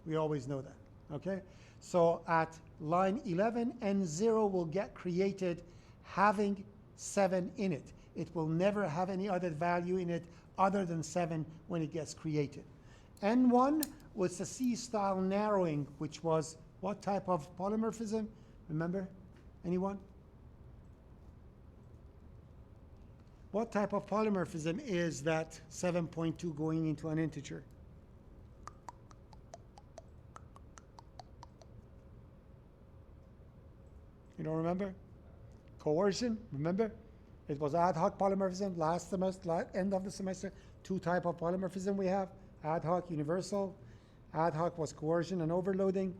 We always know that, okay? So at line 11, N0 will get created having 7 in it. It will never have any other value in it other than 7 when it gets created. N1 was the C-style narrowing, which was what type of polymorphism? Remember? Anyone? What type of polymorphism is that 7.2 going into an integer? You don't remember? Coercion, remember? It was ad hoc polymorphism last semester, end of the semester. 2 type of polymorphism we have, ad hoc, universal. Ad hoc was coercion and overloading.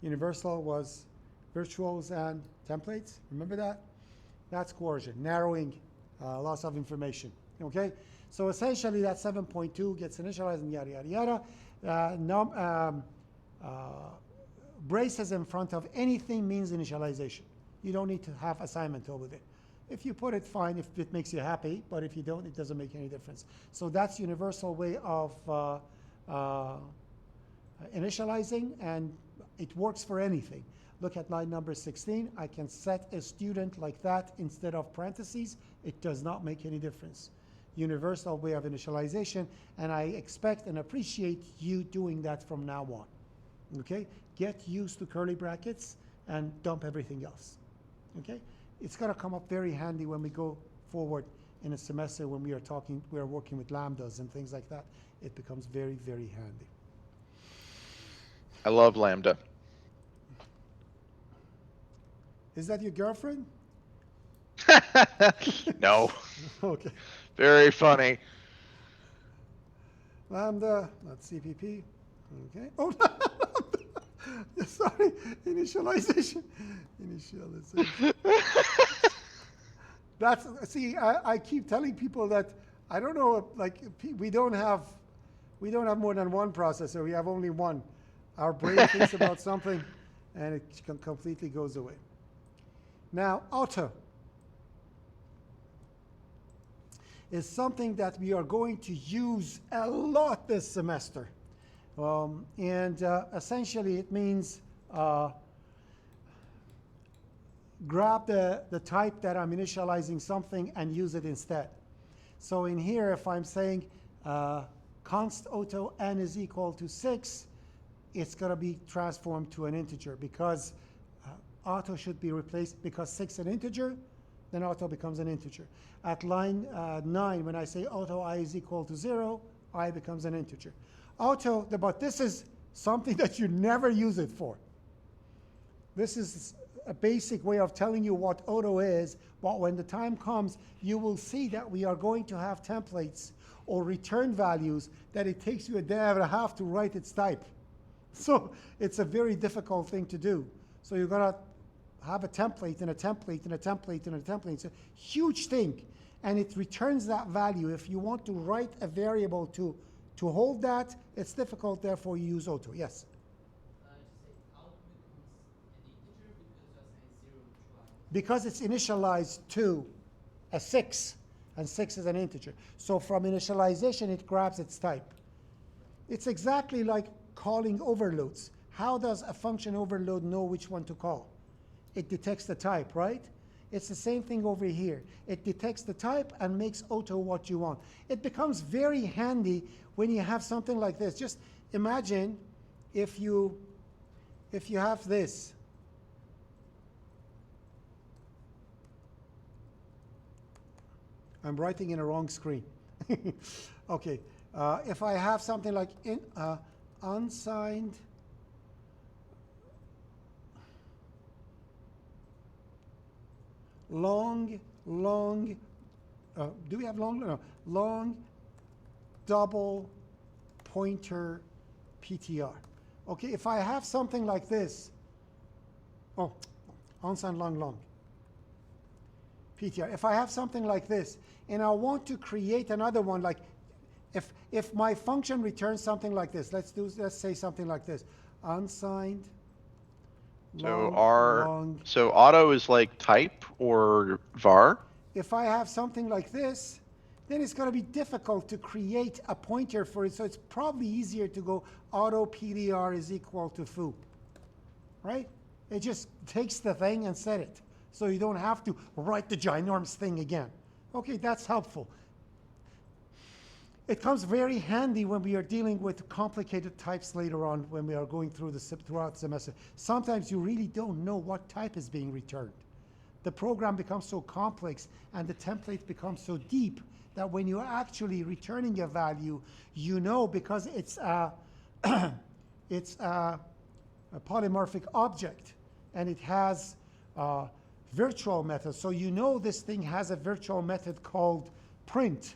Universal was virtuals and templates. Remember that? That's coercion, narrowing, loss of information. Okay? So essentially that 7.2 gets initialized and yada, yada, yada. Braces in front of anything means initialization. You don't need to have assignment over there. If you put it, fine, if it makes you happy, but if you don't, it doesn't make any difference. So that's universal way of initializing, and it works for anything. Look at line number 16. I can set a student like that instead of parentheses. It does not make any difference. Universal way of initialization, and I expect and appreciate you doing that from now on. Okay? Get used to curly brackets and dump everything else. Okay? It's going to come up very handy when we go forward in a semester when we are working with lambdas and things like that. It becomes very, very handy. I love Lambda. Is that your girlfriend? No. Okay. Very funny. Lambda, not CPP. Okay. Oh, sorry. Initialization. Initialization. That's, see, I keep telling people that, I don't know, like, we don't have more than one processor. We have only one. Our brain thinks about something, and it completely goes away. Now, auto is something that we are going to use a lot this semester. Essentially, it means grab the type that I'm initializing something and use it instead. So in here, if I'm saying const auto n is equal to 6, it's going to be transformed to an integer because auto should be replaced because 6 is an integer, then auto becomes an integer. At line 9, when I say auto I is equal to 0, I becomes an integer. Auto, but this is something that you never use it for. This is a basic way of telling you what auto is, but when the time comes, you will see that we are going to have templates or return values that it takes you a day and a half to write its type. So it's a very difficult thing to do. So you're going to have a template and a template and a template and a template. It's a huge thing, and it returns that value. If you want to write a variable to hold that, it's difficult, therefore you use auto. Yes? Just say out becomes an integer Because because you're saying 0 to 1. it's initialized to a 6, and 6 is an integer. So from initialization, it grabs its type. It's exactly like calling overloads. How does a function overload know which one to call? It detects the type, right? It's the same thing over here. It detects the type and makes auto what you want. It becomes very handy when you have something like this. Just imagine if you have this. I'm writing in a wrong screen. Okay. If I have something like unsigned long, do we have long? No, long double pointer PTR. Okay, if I have something like this, unsigned long PTR. If I have something like this, and I want to create another one, like if my function returns something like this, let's say something like this, unsigned So long. so auto is like type or var? If I have something like this, then it's going to be difficult to create a pointer for it. So it's probably easier to go auto PDR is equal to foo, right? It just takes the thing and set it. So you don't have to write the ginormous thing again. Okay, that's helpful. It comes very handy when we are dealing with complicated types later on when we are going through throughout the semester. Sometimes you really don't know what type is being returned. The program becomes so complex and the template becomes so deep that when you're actually returning a value, you know, because it's a polymorphic object and it has virtual methods. So you know this thing has a virtual method called print,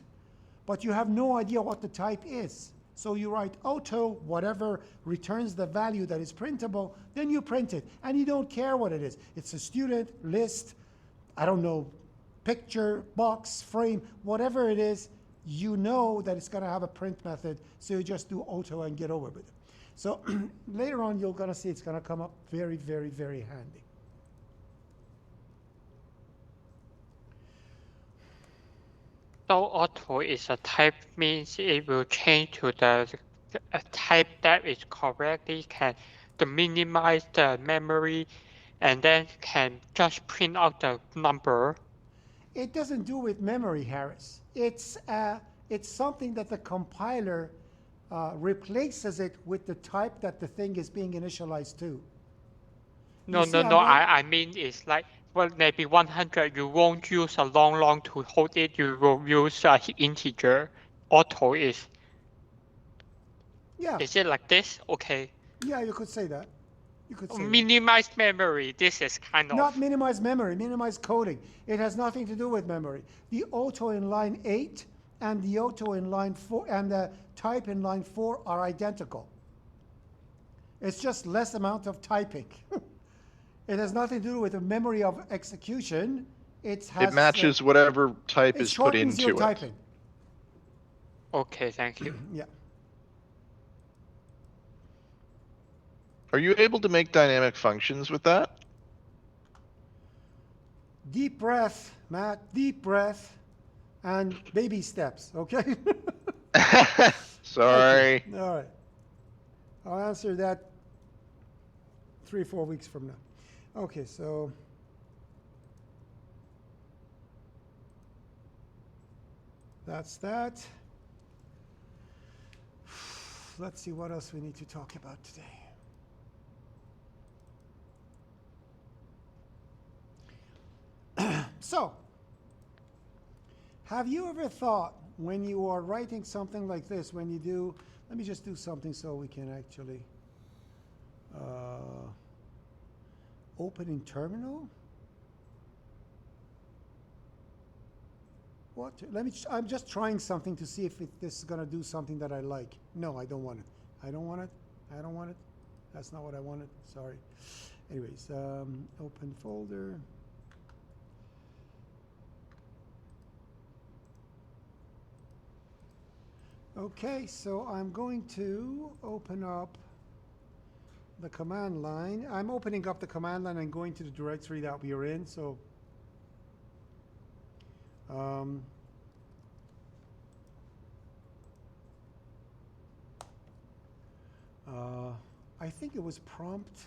but you have no idea what the type is. So you write auto, whatever returns the value that is printable, then you print it. And you don't care what it is. It's a student, list, I don't know, picture, box, frame, whatever it is, you know that it's going to have a print method. So you just do auto and get over with it. So later on, you're going to see it's going to come up very, very, very handy. So auto is a type means it will change to the a type that is correctly can to minimize the memory and then can just print out the number. It doesn't do with memory, Harris. It's something that the compiler replaces it with the type that the thing is being initialized to. No, I mean it's like, well, maybe 100, you won't use a long to hold it, you will use an integer. Auto is. Yeah. Is it like this? Okay. Yeah, you could say that. You could say minimize memory. This is kind of. Not minimize memory, minimize coding. It has nothing to do with memory. The auto in line 8 and the auto in line 4 and the type in line 4 are identical. It's just less amount of typing. It has nothing to do with the memory of execution. It matches whatever type is put into your it. typing. Okay, thank you. Yeah. Are you able to make dynamic functions with that? Deep breath, Matt, deep breath, and baby steps, okay? Sorry. Okay. All right. I'll answer that 3 or 4 weeks from now. Okay, so that's that. Let's see what else we need to talk about today. So, have you ever thought when you are writing something like this, when you do, let me just do something so we can actually open in terminal? What? I'm just trying something to see if this is going to do something that I like. No, I don't want it. I don't want it. I don't want it. That's not what I wanted. Sorry. Anyways, open folder. Okay, so I'm going to open up the command line. I'm opening up the command line and going to the directory that we are in. So I think it was prompt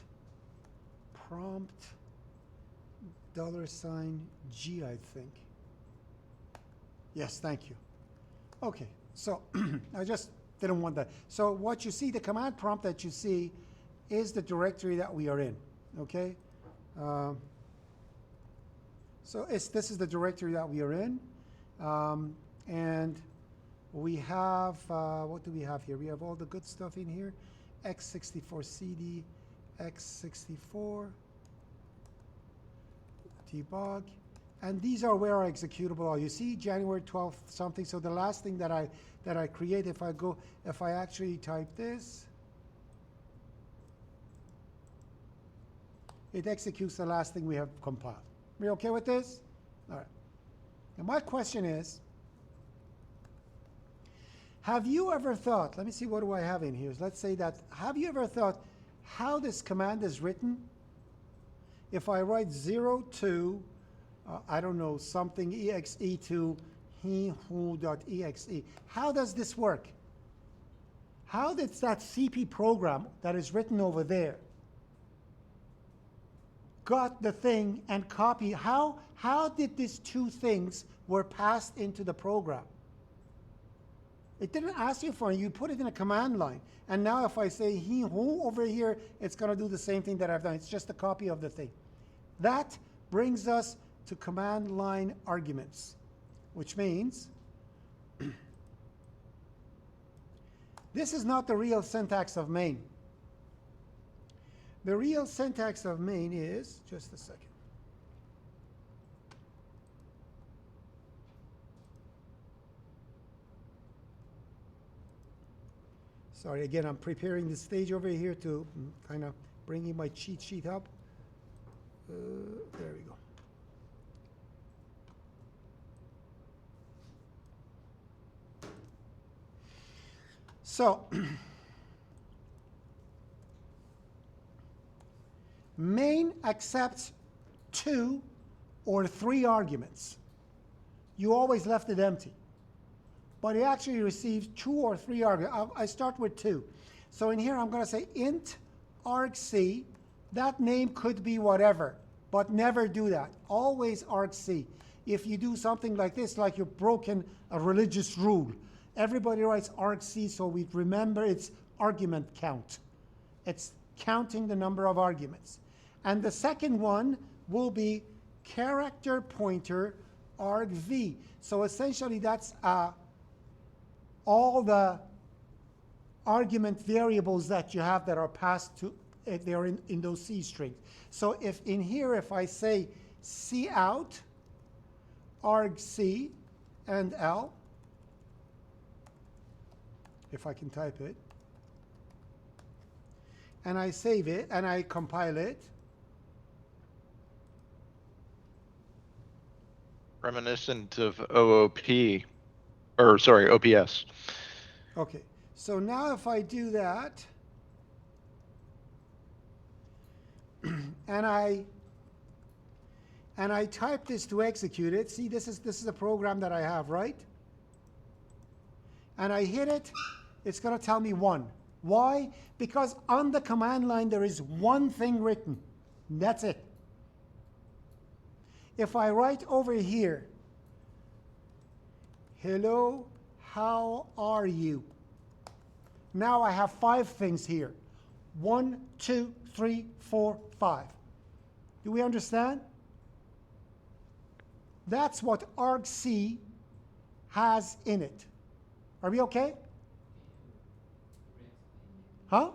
$G, I think. Yes, thank you. Okay, so I just didn't want that. So what you see, the command prompt that you see is the directory that we are in, okay? So this is the directory that we are in. And we have, what do we have here? We have all the good stuff in here. x64cd, x64, debug. And these are where our executable are. You see January 12th something. So the last thing that I create, if I actually type this, it executes the last thing we have compiled. We okay with this? All right. Now my question is, have you ever thought, let me see, what do I have in here? Let's say that, have you ever thought how this command is written? if I write 0 to, I don't know, something exe to he who.exe, how does this work? How does that CP program that is written over there got the thing and copy? How did these two things were passed into the program? It didn't ask you for it. You put it in a command line. And now if I say he who over here, it's going to do the same thing that I've done. It's just a copy of the thing. That brings us to command line arguments, which means this is not the real syntax of main. The real syntax of main is, just a second. Sorry, again, I'm preparing the stage over here to kind of bringing my cheat sheet up. There we go. So, main accepts 2 or 3 arguments. You always left it empty. But it actually receives 2 or 3 arguments. I start with 2. So in here I'm going to say int argc. That name could be whatever, but never do that. Always argc. If you do something like this, like you've broken a religious rule, everybody writes argc so we remember it's argument count. It's counting the number of arguments. And the second one will be character pointer argv. So essentially that's all the argument variables that you have that are passed to, they're in those C strings. So if in here, if I say cout, argc, and L, if I can type it, and I save it, and I compile it, Reminiscent of OOP, or sorry, OPS. okay. So now if I do that, and I type this to execute it, see this is a program that I have, right? And I hit it, it's going to tell me 1. Why? Because on the command line there is one thing written. That's it. If I write over here, hello, how are you? Now I have 5 things here. 1, 2, 3, 4, 5. Do we understand? That's what argc has in it. Are we okay? Huh?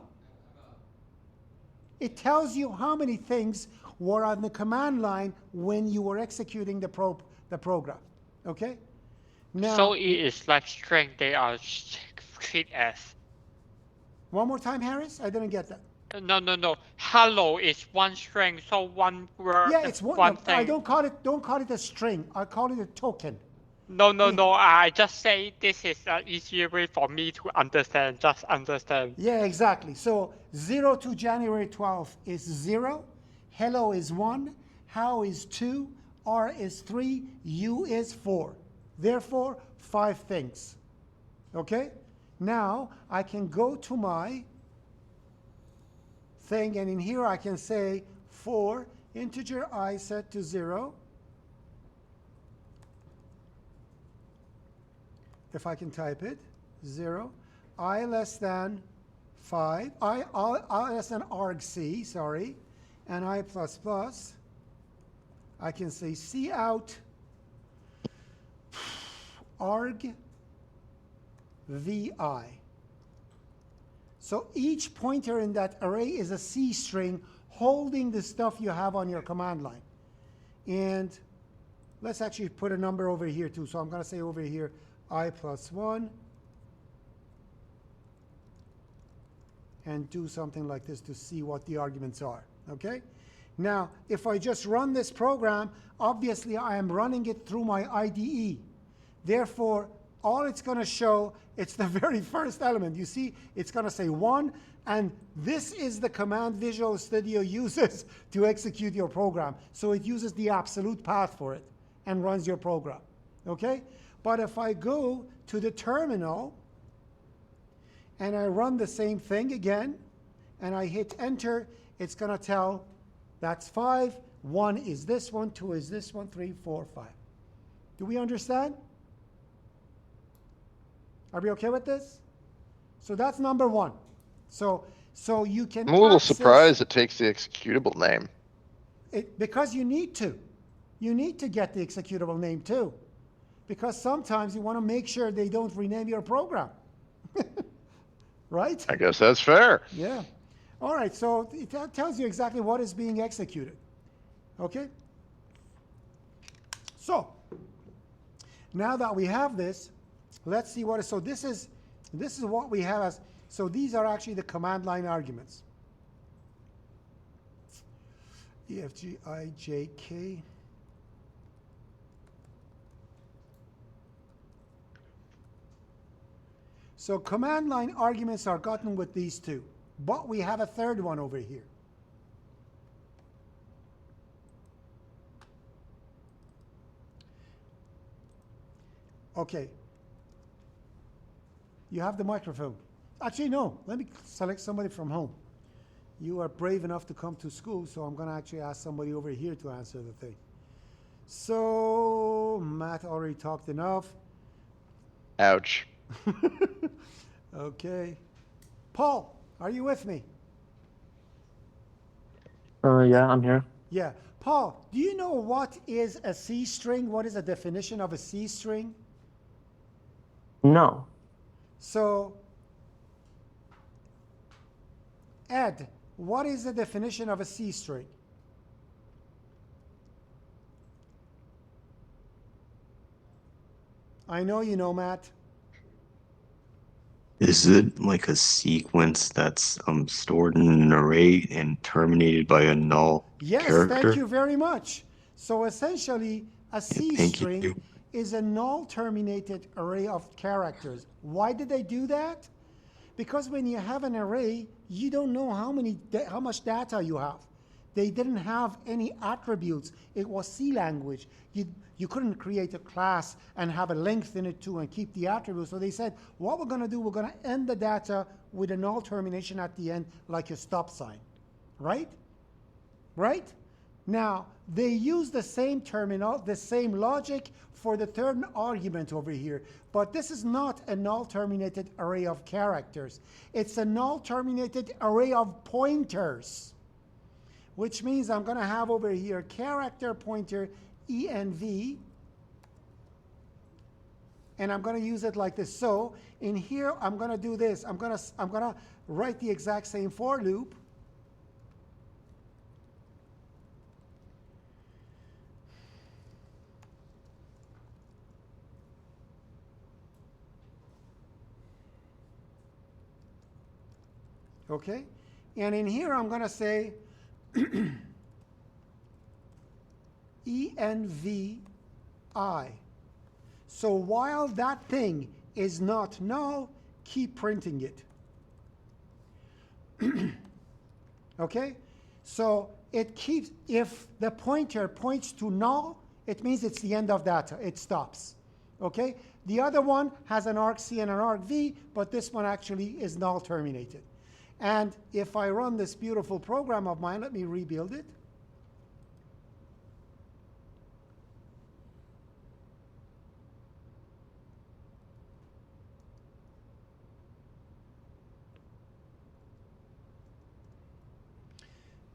It tells you how many things were on the command line when you were executing the program. Okay? Now, So it is like string, they are treated as. one more time, Harris? I didn't get that. No. Hello is one string, so one word. Yeah, it's one thing. I don't call it a string. I call it a token. No. I just say this is an easier way for me to understand. Just understand. Yeah, exactly. So 0 to January 12th is 0. Hello is 1. How is 2. R is 3. U is 4. Therefore, 5 things. Okay? Now, I can go to my thing, and in here I can say for integer I set to 0. If I can type it, 0. I less than 5. I less than argc, sorry. And I plus plus. I can say cout arg vi. So each pointer in that array is a C string holding the stuff you have on your command line. And let's actually put a number over here too. So I'm going to say over here I plus 1 and do something like this to see what the arguments are. Okay? Now, if I just run this program, obviously I am running it through my IDE. Therefore, all it's going to show, it's the very first element. You see, it's going to say 1, and this is the command Visual Studio uses to execute your program. So it uses the absolute path for it and runs your program, okay? But if I go to the terminal and I run the same thing again, and I hit enter, it's going to tell that's 5, 1 is this one, 2 is this one, 3, 4, 5. Do we understand? Are we okay with this? So that's number 1. So you can I'm a little access surprised it takes the executable name. it because you need to. You need to get the executable name too. Because sometimes you want to make sure they don't rename your program. Right? I guess that's fair. Yeah. All right, so it tells you exactly what is being executed. Okay? So, now that we have this, let's see what is, so this is what we have as, so these are actually the command line arguments. E, F, G, I, J, K. So command line arguments are gotten with these two, but we have a third one over here. Okay. You have the microphone. Actually, no. Let me select somebody from home. You are brave enough to come to school, so I'm going to actually ask somebody over here to answer the thing. So, Matt already talked enough. Ouch. Okay. Paul, are you with me? Yeah, I'm here. Yeah. Paul, do you know what is a C string? What is the definition of a C string? No. So, Ed, what is the definition of a C string? I know you know, Matt. Is it like a sequence that's stored in an array and terminated by a null Yes, character? thank you very much. So essentially, a C Thank string you. is a null-terminated array of characters. Why did they do that? Because when you have an array, you don't know how much data you have. They didn't have any attributes. It was C language. You couldn't create a class and have a length in it too and keep the attributes. So they said, what we're going to do, we're going to end the data with a null termination at the end, like a stop sign, right? Right? Now, they use the same terminal, the same logic for the third argument over here. But this is not a null-terminated array of characters. It's a null-terminated array of pointers, which means I'm going to have over here character pointer env, and I'm going to use it like this. So in here, I'm going to do this. I'm going to write the exact same for loop. Okay, and in here I'm going to say envi. So while that thing is not null, keep printing it. Okay, so it keeps, if the pointer points to null, it means it's the end of data, it stops. Okay, the other one has an argc and an argv, but this one actually is null terminated. And if I run this beautiful program of mine, let me rebuild it.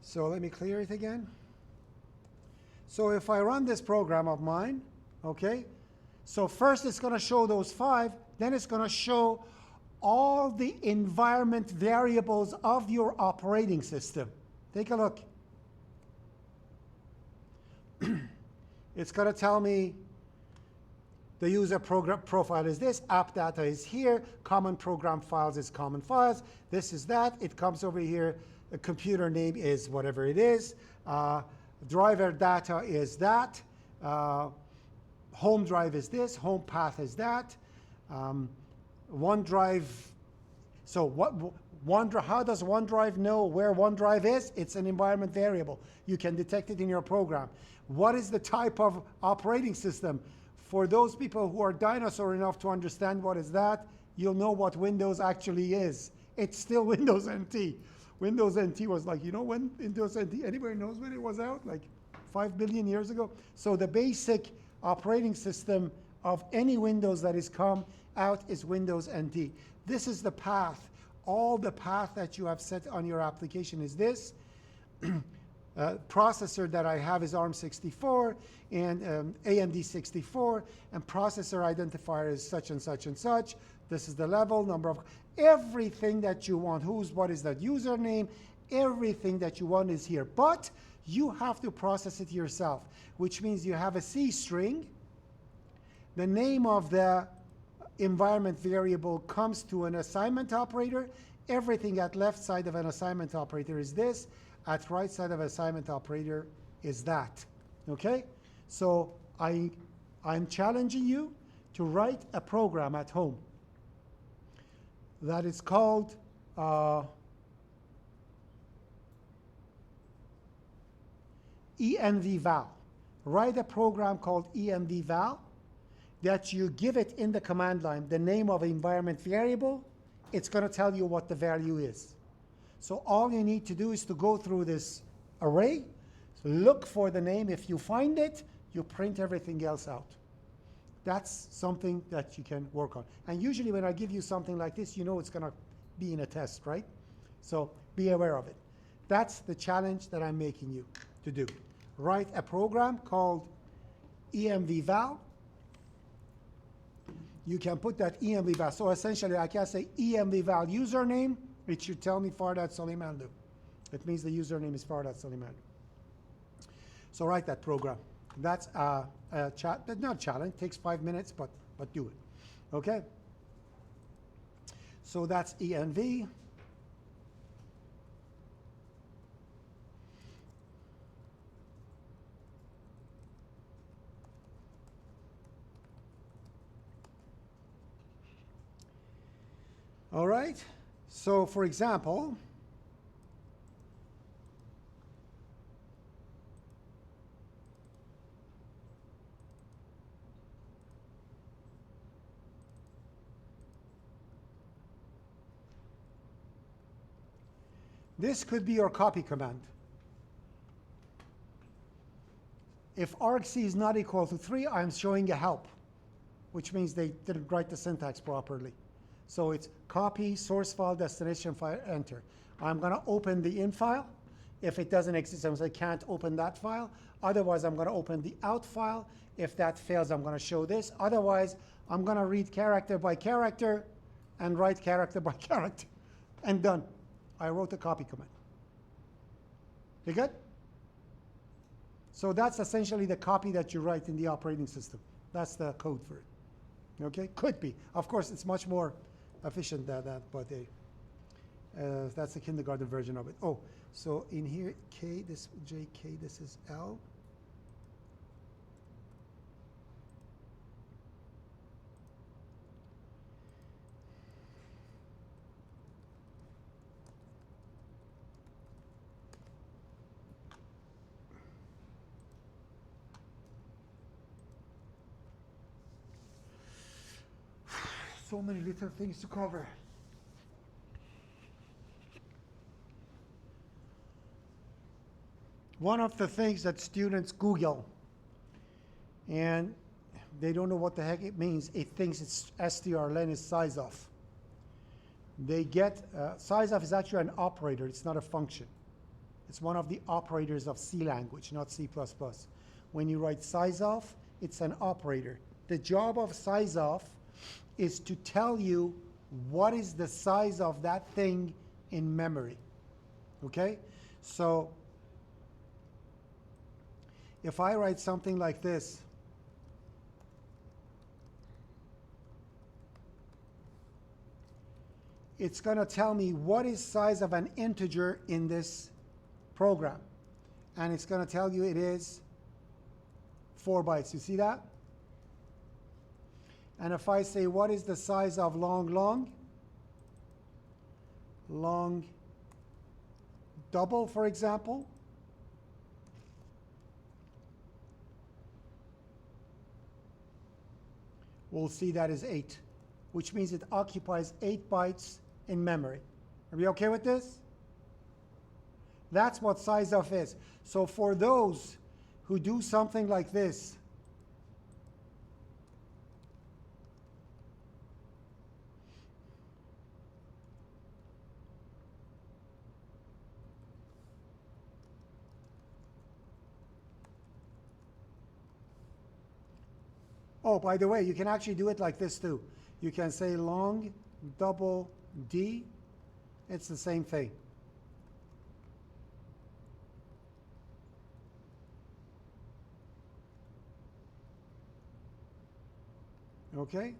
So let me clear it again. So if I run this program of mine, okay, so first it's going to show those 5, then it's going to show all the environment variables of your operating system. Take a look. It's going to tell me the user program profile is this, app data is here, common program files is common files, this is that, it comes over here, the computer name is whatever it is, driver data is that, home drive is this, home path is that, OneDrive, so how does OneDrive know where OneDrive is? It's an environment variable. You can detect it in your program. What is the type of operating system? For those people who are dinosaur enough to understand what is that, you'll know what Windows actually is. It's still Windows NT. Windows NT was like, you know when Windows NT, anybody knows when it was out? Like 5 billion years ago? So the basic operating system of any Windows that has come out is Windows NT. This is the path. All the path that you have set on your application is this. Processor that I have is ARM64 and AMD 64, and processor identifier is such and such and such. This is the level, number of, everything that you want. What is that username? Everything that you want is here. But you have to process it yourself, which means you have a C string. The name of the environment variable comes to an assignment operator. Everything at left side of an assignment operator is this. At right side of assignment operator is that. Okay? So I'm challenging you to write a program at home that is called envval. Write a program called envval that you give it in the command line the name of environment variable. It's going to tell you what the value is. So all you need to do is to go through this array, look for the name. If you find it, you print everything else out. That's something that you can work on. And usually when I give you something like this, you know it's going to be in a test, right? So be aware of it. That's the challenge that I'm making you to do. Write a program called envval. You can put that envval. So essentially, I can say envval username. It should tell me Fardat Solimandu. It means the username is Fardat Solimandu. So write that program. That's a not challenge. Takes 5 minutes, but do it. Okay. So that's env. All right. So for example, this could be your copy command. If argc is not equal to 3, I'm showing a help, which means they didn't write the syntax properly. So it's copy, source file, destination file, enter. I'm going to open the in file. If it doesn't exist, I'm going to say can't open that file. Otherwise, I'm going to open the out file. If that fails, I'm going to show this. Otherwise, I'm going to read character by character and write character by character. And done. I wrote a copy command. You good? So that's essentially the copy that you write in the operating system. That's the code for it. Okay? Could be. Of course, it's much more efficient than that, but that's the kindergarten version of it. Oh, so in here, K, this JK, this is L. So many little things to cover. One of the things that students Google, and they don't know what the heck it means, it thinks it's strlen is size of. They get, size of is actually an operator, it's not a function. It's one of the operators of C language, not C++. When you write size of, it's an operator. The job of size of is to tell you what is the size of that thing in memory. Okay? So if I write something like this, it's going to tell me what is size of an integer in this program. And it's going to tell you it is 4 bytes. You see that? And if I say, what is the size of long, long? Long double, for example. We'll see that is 8, which means it occupies 8 bytes in memory. Are we okay with this? That's what size of is. So for those who do something like this, oh, by the way, you can actually do it like this too. You can say long double D. It's the same thing. Okay?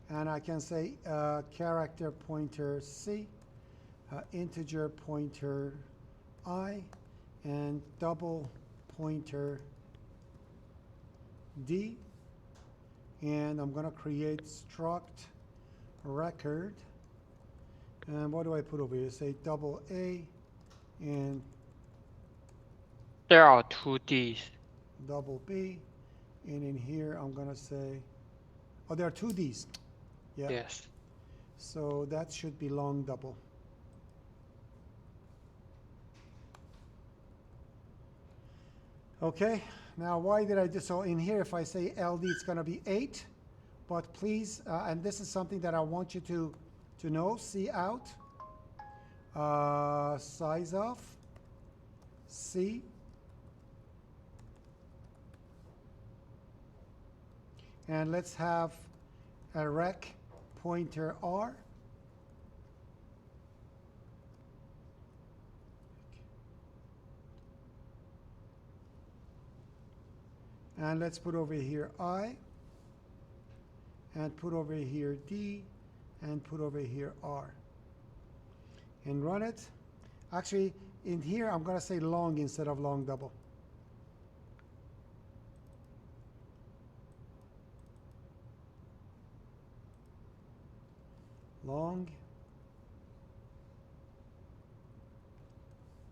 And I can say character pointer C, integer pointer I, and double pointer D. And I'm going to create struct record. And what do I put over here? Say double A and There are 2 Ds. double B. And in here, I'm going to say, oh, there are 2 Ds. Yeah. Yes. So that should be long double. Okay. Now, why did I do so? In here, if I say LD, it's going to be 8. But please, and this is something that I want you to know, see out. Size of C. And let's have a rec pointer R. And let's put over here I, and put over here D, and put over here R. And run it. Actually, in here, I'm going to say long instead of long double. Long,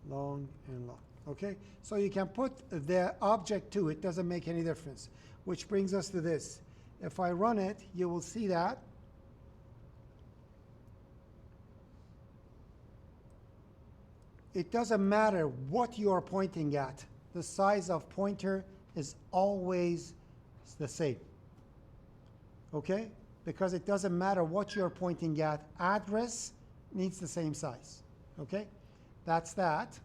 long, and long. Okay, so you can put the object to it, doesn't make any difference. Which brings us to this. If I run it, you will see that it doesn't matter what you are pointing at. The size of pointer is always the same. Okay? Because it doesn't matter what you're pointing at. Address needs the same size. Okay? That's that.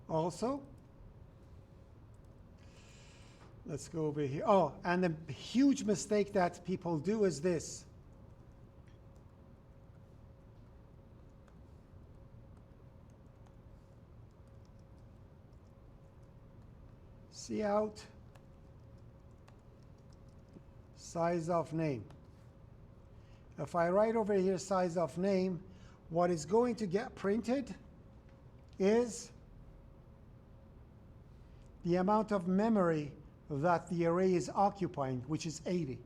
Also, let's go over here. Oh, and the huge mistake that people do is this. See out, size of name. If I write over here size of name, what is going to get printed is the amount of memory that the array is occupying, which is 80,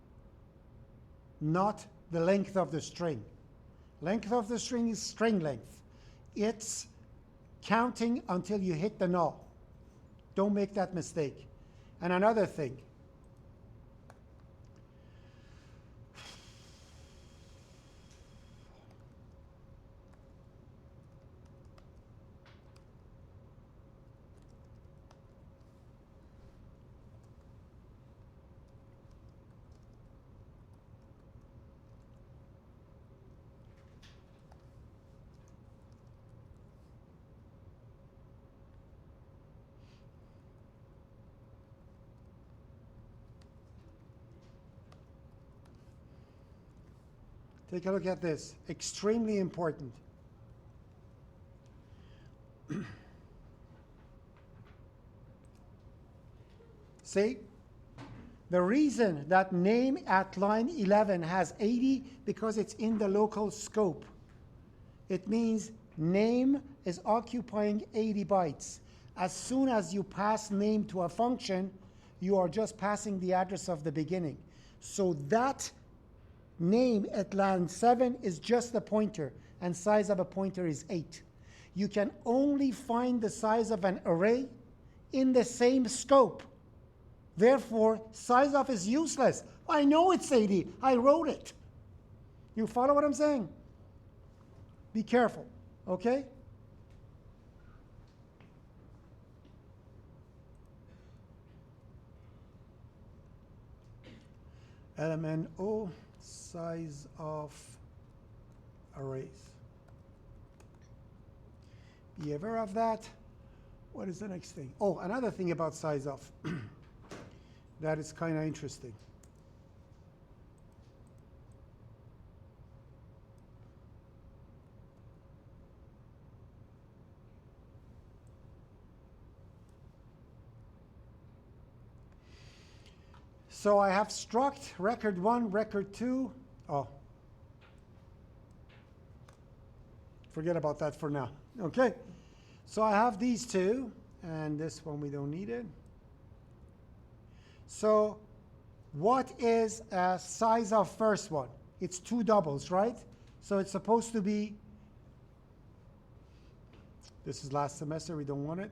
not the length of the string. Length of the string is string length. It's counting until you hit the null. Don't make that mistake. And another thing, take a look at this. Extremely important. See? The reason that name at line 11 has 80 because it's in the local scope. It means name is occupying 80 bytes. As soon as you pass name to a function, you are just passing the address of the beginning. So that name at line 7 is just a pointer, and size of a pointer is 8. You can only find the size of an array in the same scope. Therefore, size of is useless. I know it's 80. I wrote it. You follow what I'm saying? Be careful, okay? LMNO, size of arrays. Be aware of that. What is the next thing? Oh, another thing about size of. That is kind of interesting. So I have struct record 1, record 2. Oh, forget about that for now. Okay, so I have these two, and this one we don't need it. So what is a size of first one? It's 2 doubles, right? So it's supposed to be, this is last semester, we don't want it.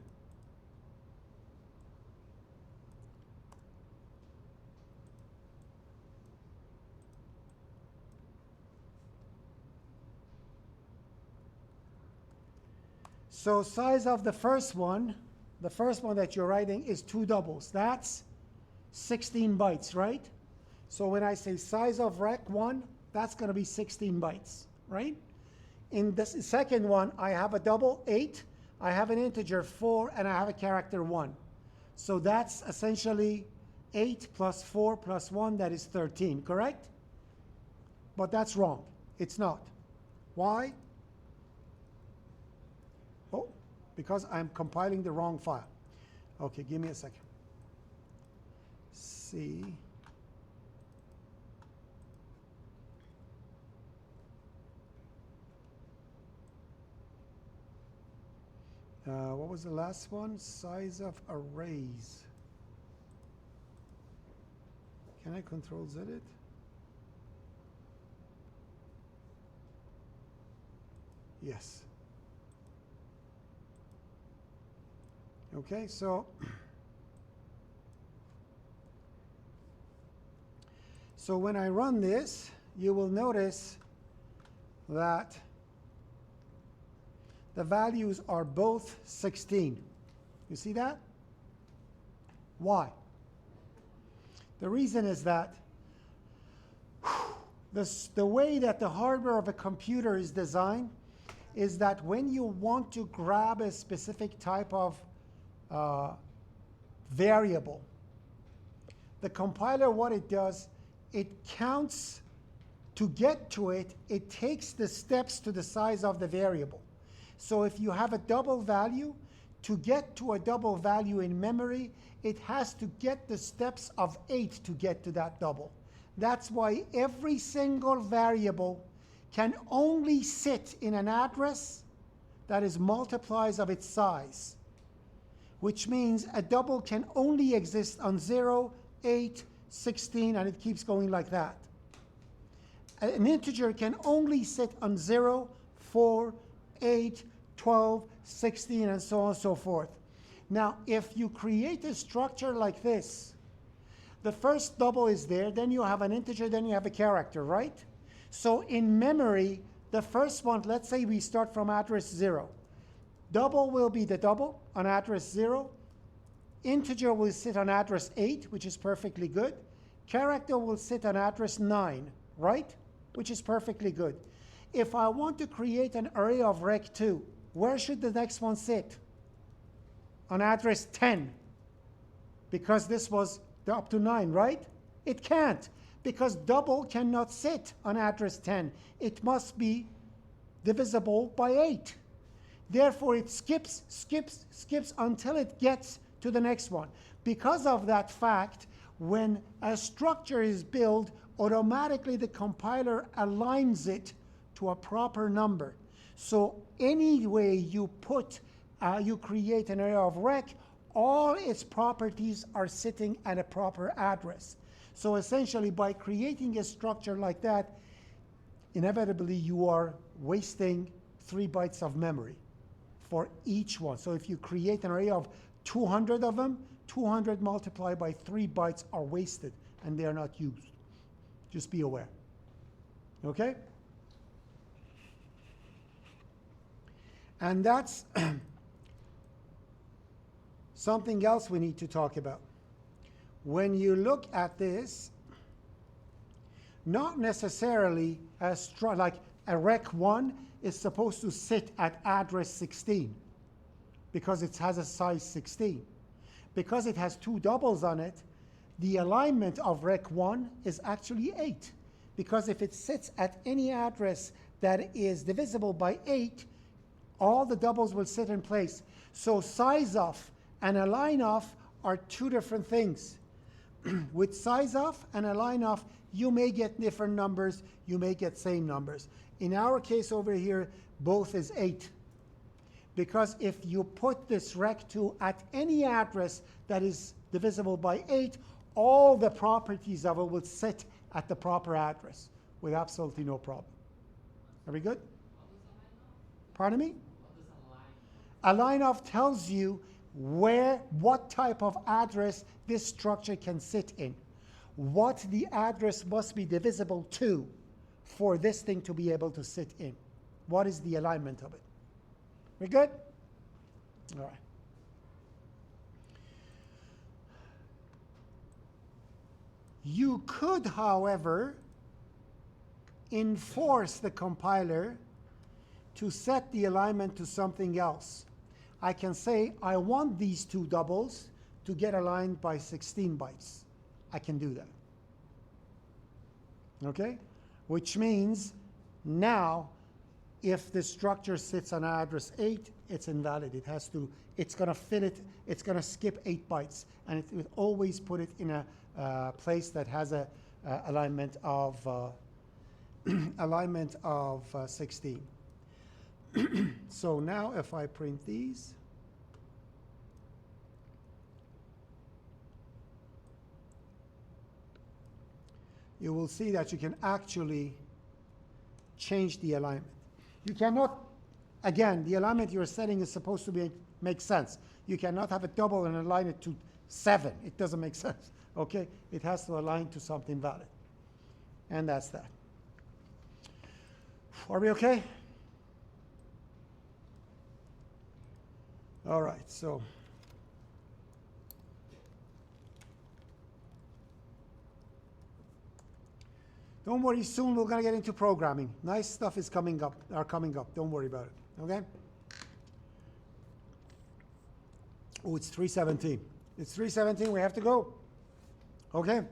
So size of the first one that you're writing is 2 doubles. That's 16 bytes, right? So when I say size of rec 1, that's going to be 16 bytes, right? In the second one, I have a double 8, I have an integer 4, and I have a character 1. So that's essentially 8 plus 4 plus 1, that is 13, correct? But that's wrong. It's not. Why? Oh, because I'm compiling the wrong file. Okay, give me a second. C. What was the last one? Size of arrays. Can I control Z it? Yes. Okay, so when I run this, you will notice that the values are both 16. You see that? Why? The reason is that the way that the hardware of a computer is designed is that when you want to grab a specific type of variable, the compiler, what it does, it counts to get to it, it takes the steps to the size of the variable. So if you have a double value, to get to a double value in memory, it has to get the steps of 8 to get to that double. That's why every single variable can only sit in an address that is multiplies of its size, which means a double can only exist on 0, 8, 16, and it keeps going like that. An integer can only sit on 0, 4, 8, 12, 16, and so on and so forth. Now, if you create a structure like this, the first double is there, then you have an integer, then you have a character, right? So in memory, the first one, let's say we start from address 0. Double will be the double on address 0. Integer will sit on address 8, which is perfectly good. Character will sit on address 9, right? Which is perfectly good. If I want to create an array of rec2, where should the next one sit? On address 10. Because this was up to 9, right? It can't, because double cannot sit on address 10. It must be divisible by 8. Therefore, it skips until it gets to the next one. Because of that fact, when a structure is built, automatically the compiler aligns it to a proper number. So any way you create an array of rec, all its properties are sitting at a proper address. So essentially, by creating a structure like that, inevitably you are wasting 3 bytes of memory for each one. So if you create an array of 200 of them, 200 multiplied by 3 bytes are wasted and they are not used. Just be aware. Okay? And that's something else we need to talk about. When you look at this, not necessarily like a rec1 is supposed to sit at address 16 because it has a size 16. Because it has 2 doubles on it, the alignment of rec1 is actually 8. Because if it sits at any address that is divisible by 8, all the doubles will sit in place. So size of and align of are 2 different things. With size of and align of, you may get different numbers, you may get same numbers. In our case over here, both is 8. Because if you put this rec2 at any address that is divisible by 8, all the properties of it will sit at the proper address with absolutely no problem. Are we good? Pardon me? Align of tells you what type of address this structure can sit in. What the address must be divisible to for this thing to be able to sit in. What is the alignment of it? We good? All right. You could, however, enforce the compiler to set the alignment to something else. I can say, I want these 2 doubles to get aligned by 16 bytes. I can do that. Okay? Which means now, if the structure sits on address 8, it's invalid. It's going to fit it, it's going to skip 8 bytes. And it will always put it in a place that has a alignment of 16. So now if I print these, you will see that you can actually change the alignment. You cannot, again, the alignment you're setting is supposed to make sense. You cannot have a double and align it to 7. It doesn't make sense, okay? It has to align to something valid. And that's that. Are we okay? All right, so don't worry, soon we're going to get into programming. Nice stuff is coming up. Don't worry about it, okay? Oh, it's 3:17. It's 3:17, we have to go. Okay?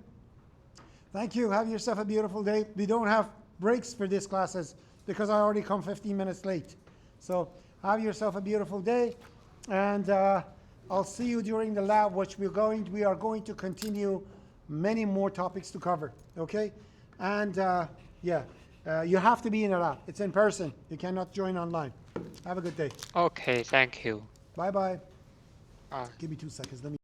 Thank you, have yourself a beautiful day. We don't have breaks for these classes because I already come 15 minutes late. So have yourself a beautiful day. And I'll see you during the lab, which we are going to continue many more topics to cover, okay? And you have to be in the lab. It's in person. You cannot join online. Have a good day. Okay, thank you. Bye-bye. Give me 2 seconds. Let me